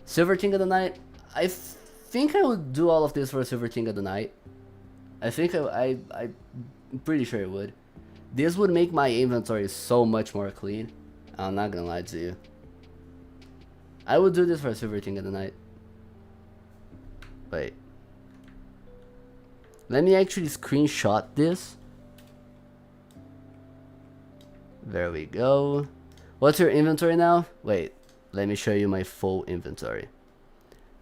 Silver King of the Night. I think I would do all of this for Silver King of the Night. I think I'm pretty sure it would. This would make my inventory so much more clean. I'm not gonna lie to you. I would do this for Silver King of the Night. Wait. Let me actually screenshot this. There we go. What's your inventory now? Wait, let me show you my full inventory.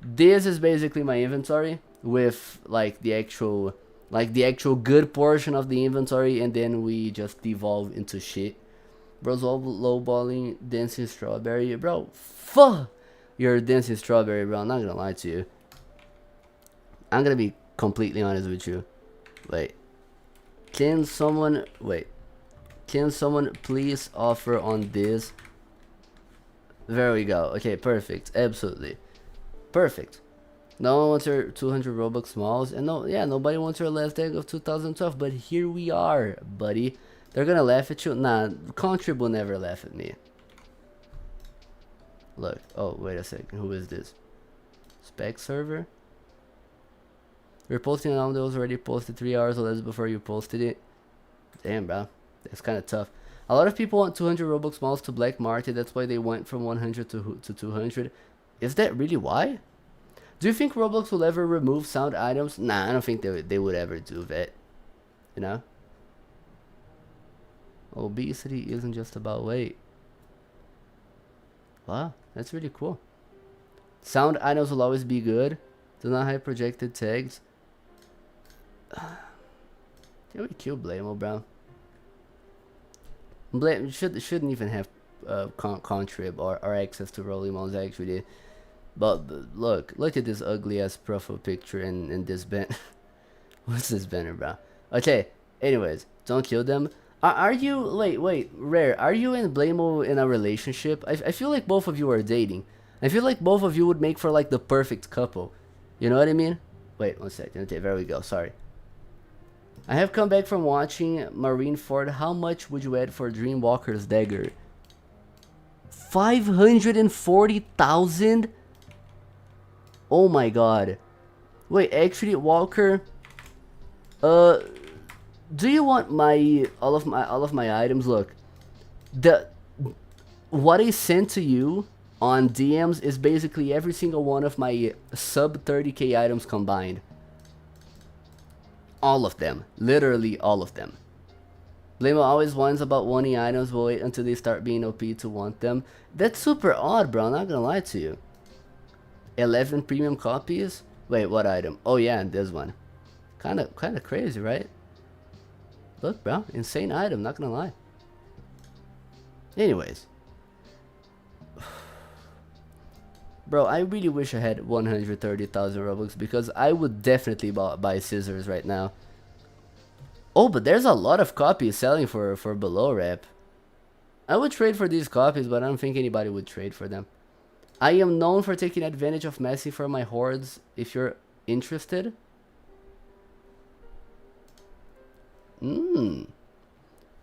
This is basically my inventory with like the actual good portion of the inventory, and then we just devolve into shit. Bro's all lowballing dancing strawberry, bro. Fuck, you're dancing strawberry, bro. I'm not gonna lie to you. I'm gonna be completely honest with you. Wait, can someone please offer on this? There we go. Okay, perfect. Absolutely perfect. No one wants your 200 Robux smalls, and nobody wants your last egg of 2012. But here we are, buddy. They're gonna laugh at you. Nah, Contrib will never laugh at me. Look. Oh, wait a second. Who is this? Spec server. You're posting an album that was already posted 3 hours or less before you posted it. Damn, bro. That's kind of tough. A lot of people want 200 Robux smalls to black market. That's why they went from 100 to 200. Is that really why? Do you think Roblox will ever remove sound items? Nah, I don't think they would ever do that. You know? Obesity isn't just about weight. Wow, that's really cool. Sound items will always be good. Do not have projected tags. Can we kill Blamo, bro? Blame shouldn't even have contrib or access to rolling mods actually. But look at this ugly ass profile picture and this banner. What's this banner, bro? Okay. Anyways, don't kill them. Are you wait, Rare? Are you and Blamo in a relationship? I feel like both of you are dating. I feel like both of you would make for like the perfect couple. You know what I mean? Wait 1 second. Okay, there we go. Sorry. I have come back from watching Marineford. How much would you add for Dreamwalker's dagger? 540,000? Oh my god. Wait, actually, Walker, do you want all of my items? Look, what I sent to you on DMs is basically every single one of my sub 30k items combined. All of them, literally all of them. Blamo always whines about wanting items, but wait until they start being OP to want them. That's super odd, bro. I'm not gonna lie to you. 11 premium copies? Wait, what item? Oh yeah, this one. Kinda crazy, right? Look, bro, insane item, not gonna lie. Anyways. Bro, I really wish I had 130,000 Robux because I would definitely buy scissors right now. Oh, but there's a lot of copies selling for below rep. I would trade for these copies, but I don't think anybody would trade for them. I am known for taking advantage of Messi for my hordes, if you're interested.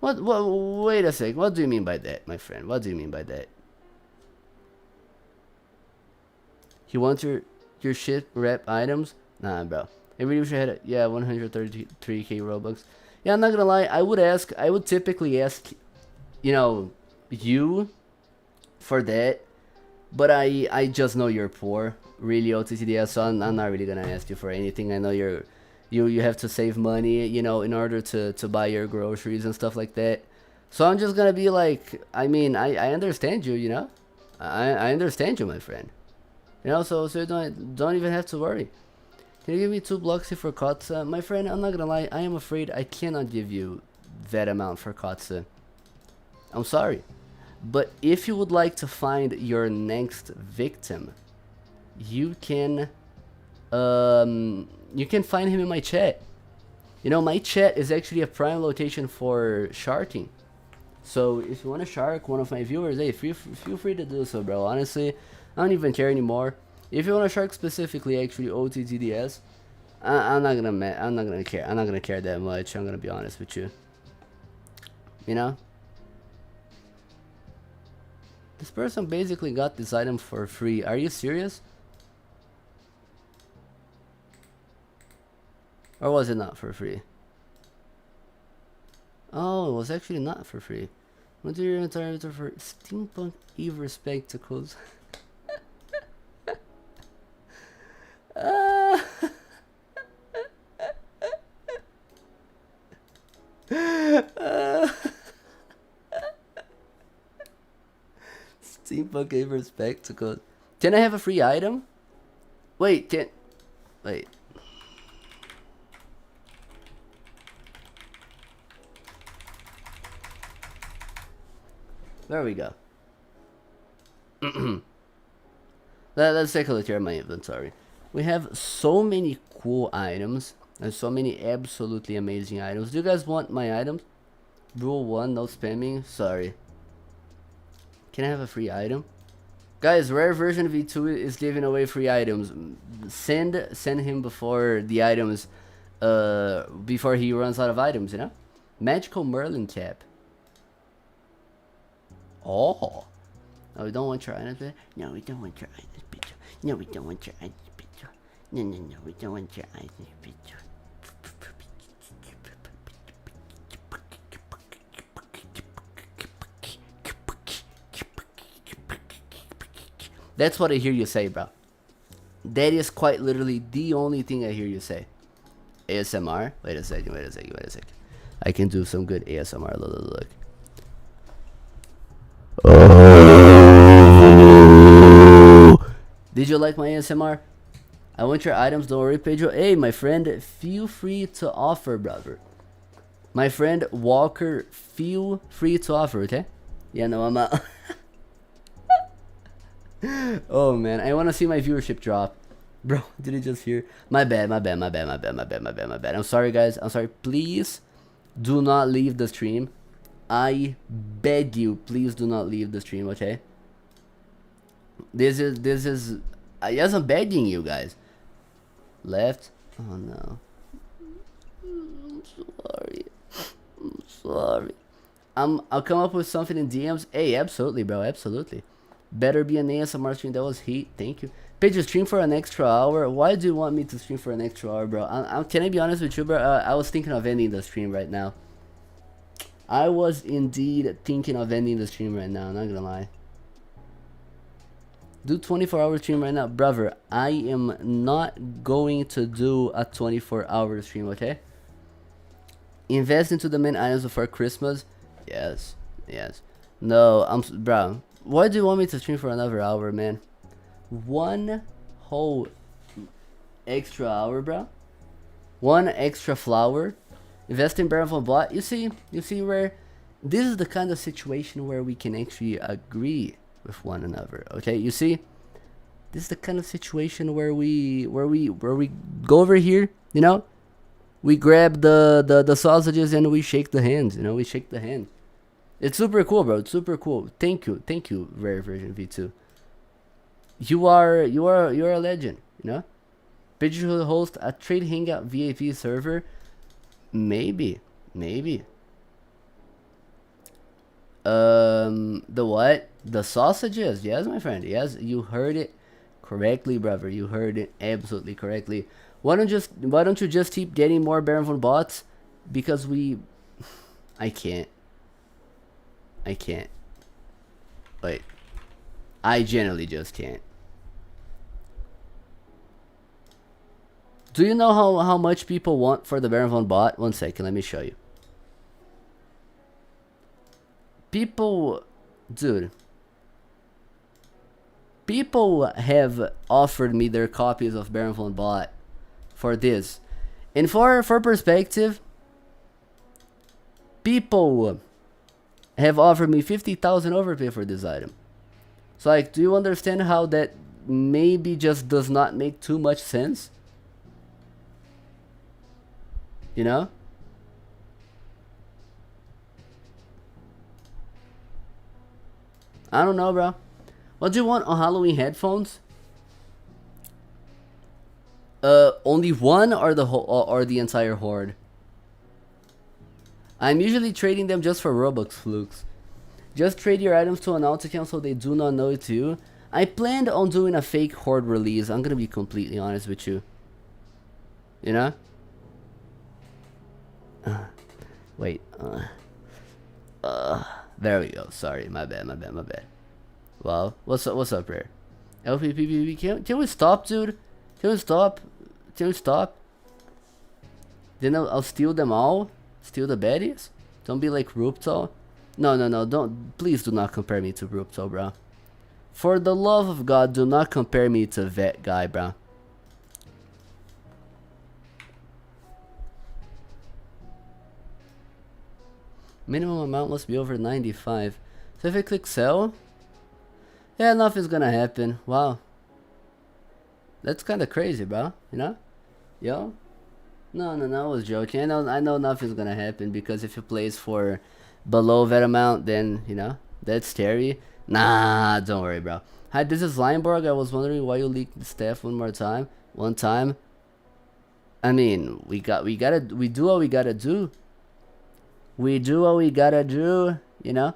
What, wait a sec, what do you mean by that, my friend? What do you mean by that? You want your shit rep items? Nah, bro. I really wish I had, yeah, 133k Robux. Yeah, I'm not gonna lie, I would typically ask, you know, you for that. But I just know you're poor, really, OTTDS, so I'm not really gonna ask you for anything. I know you have to save money, you know, in order to buy your groceries and stuff like that. So I'm just gonna be like, I mean, I understand you, you know? I understand you, my friend. You know, so you don't even have to worry. Can you give me 2 blocks here for Kotze? My friend, I'm not gonna lie, I am afraid I cannot give you that amount for Kotze. I'm sorry. But if you would like to find your next victim, you can find him in my chat. You know, my chat is actually a prime location for sharking. So if you want to shark one of my viewers, hey, feel free to do so, bro. Honestly, I don't even care anymore. If you want to shark specifically, actually OTTDS, I'm not gonna care. I'm not gonna care that much. I'm gonna be honest with you. You know. This person basically got this item for free. Are you serious? Or was it not for free? Oh, it was actually not for free. What do your entire for steampunk Ever spectacles? Steampunk Ever spectacles. Can I have a free item? Wait. There we go. Let's take a look here at my inventory. We have so many cool items and so many absolutely amazing items. Do you guys want my items? Rule 1, no spamming. Sorry. Can I have a free item? Guys, Rare Version V2 is giving away free items. Send him before the items, before he runs out of items, you know? Magical Merlin cap. Oh. No, we don't want your items, bitch. No, we don't want your items, bitch. No, we don't want your items, bitch. No, we don't want your items, bitch. That's what I hear you say, bro. That is quite literally the only thing I hear you say. ASMR? Wait a second. I can do some good ASMR. Look. Oh. Did you like my ASMR? I want your items, don't worry, Pedro. Hey, my friend, feel free to offer, brother. My friend Walker, feel free to offer, okay? Yeah, no, I'm out. Oh man, I want to see my viewership drop. Bro, did you just hear? My bad. I'm sorry, guys. I'm sorry. Please do not leave the stream. I beg you, please do not leave the stream, okay? This is yes, I'm begging you guys. Left? Oh no. I'm sorry. I'll come up with something in DMs. Hey, absolutely, bro, absolutely. Better be an ASMR stream. That was heat. Thank you. Pedro, stream for an extra hour. Why do you want me to stream for an extra hour, bro? Can I be honest with you, bro? I was thinking of ending the stream right now. I was indeed thinking of ending the stream right now. I'm not gonna lie. Do 24-hour stream right now, brother. I am not going to do a 24-hour stream. Okay. Invest into the main items before Christmas. Yes. No, bro. Why do you want me to stream for another hour, man? 1 whole extra hour, bro. 1 extra flower. Invest in Baron von Bot. You see where this is the kind of situation where we can actually agree with one another. Okay, you see, This is the kind of situation where we go over here, you know, we grab the sausages and we shake the hands, you know, we shake the hand. It's super cool, bro. It's super cool. Thank you, Rare Version V2. You're a legend, you know. Did you host a trade hangout VIP server? Maybe. The what? The sausages? Yes, my friend. Yes, you heard it correctly, brother. You heard it absolutely correctly. Why don't you just keep getting more Baron von bots? Because I can't. Wait. I generally just can't. Do you know how much people want for the Baron von bot? 1 second, let me show you. People, dude. People have offered me their copies of Baron von bot for this. And for perspective, people have offered me 50,000 overpay for this item. So like, do you understand how that maybe just does not make too much sense? You know? I don't know, bro. What do you want on Halloween headphones? Only one or the whole or the entire horde? I'm usually trading them just for Roblox flukes. Just trade your items to an alt account so they do not know it's you. I planned on doing a fake horde release. I'm gonna be completely honest with you. You know? Wait. There we go. Sorry, my bad. Well, what's up, Rare? LPPPP, can we stop, dude? Can we stop? Then I'll steal them all. Steal the baddies. Don't be like Ruptal. No, don't. Please do not compare me to Ruptal, bro. For the love of God, do not compare me to that guy, bro. Minimum amount must be over 95. So if I click sell, yeah, nothing's gonna happen. Wow. That's kind of crazy, bro. You know? Yo? No, I was joking. I know nothing's gonna happen because if you place for below that amount, then, you know, that's scary. Nah, don't worry, bro. Hi, this is Lineborg. I was wondering why you leaked the staff one time. I mean, we do what we gotta do. We do what we gotta do, you know?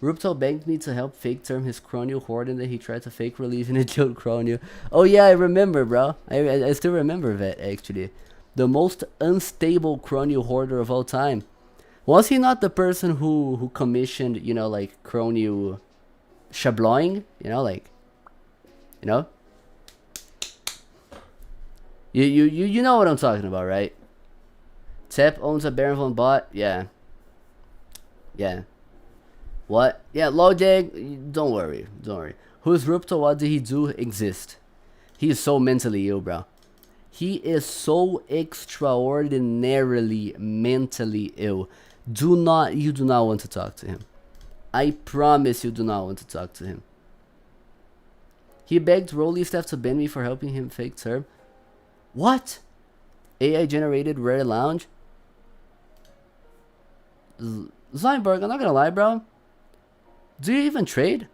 Ruptal begged me to help fake term his Cronio horde and then he tried to fake release and it killed Cronio. Oh yeah, I remember, bro. I still remember that, actually. The most unstable Cronio hoarder of all time. Was he not the person who commissioned, you know, like, Cronio shabloing? You know, like, you know? You know what I'm talking about, right? Tep owns a Baron von bot? Yeah. What? Yeah, Lojag, don't worry. Who's Rupto? What did he do? Exist. He is so mentally ill, bro. He is so extraordinarily mentally ill. You do not want to talk to him. I promise you do not want to talk to him. He begged Rolly staff to ban me for helping him fake term. What? AI generated rare lounge? Zeinberg, I'm not gonna lie, bro. Do you even trade?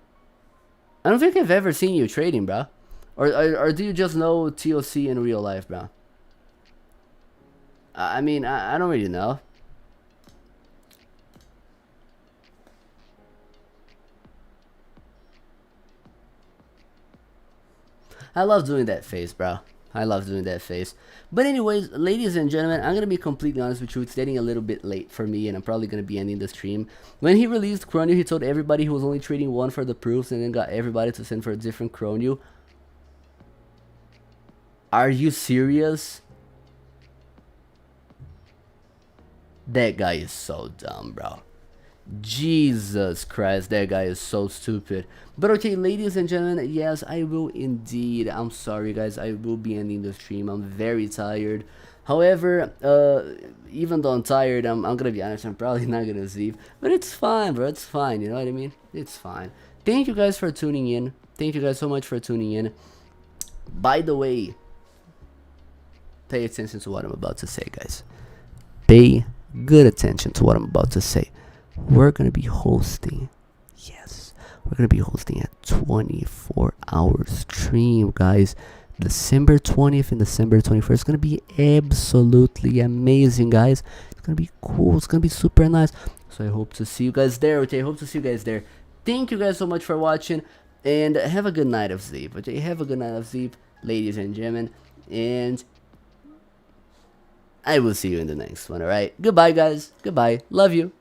I don't think I've ever seen you trading, bro. Or do you just know TOC in real life, bro? I mean, I don't really know. I love doing that face, bro. I love doing that face. But anyways, ladies and gentlemen, I'm going to be completely honest with you. It's getting a little bit late for me, and I'm probably going to be ending the stream. When he released Cronio, he told everybody he was only trading one for the proofs, and then got everybody to send for a different Cronio. Are you serious? That guy is so dumb, bro. Jesus Christ, that guy is so stupid. But okay, ladies and gentlemen, yes, I will indeed. I'm sorry, guys. I will be ending the stream. I'm very tired. However, even though I'm tired, I'm gonna be honest, I'm probably not gonna sleep. But it's fine, bro. It's fine. You know what I mean? It's fine. Thank you guys for tuning in. Thank you guys so much for tuning in. By the way, pay attention to what I'm about to say, guys. Pay good attention to what I'm about to say. We're gonna be hosting, yes, we're gonna be hosting a 24-hour stream, guys. December 20th and December 21st. It's gonna be absolutely amazing, guys. It's gonna be cool. It's gonna be super nice. So I hope to see you guys there. Okay, I hope to see you guys there. Thank you guys so much for watching, and have a good night of sleep. Okay, have a good night of sleep, ladies and gentlemen, and I will see you in the next one. All right, goodbye, guys. Goodbye. Love you.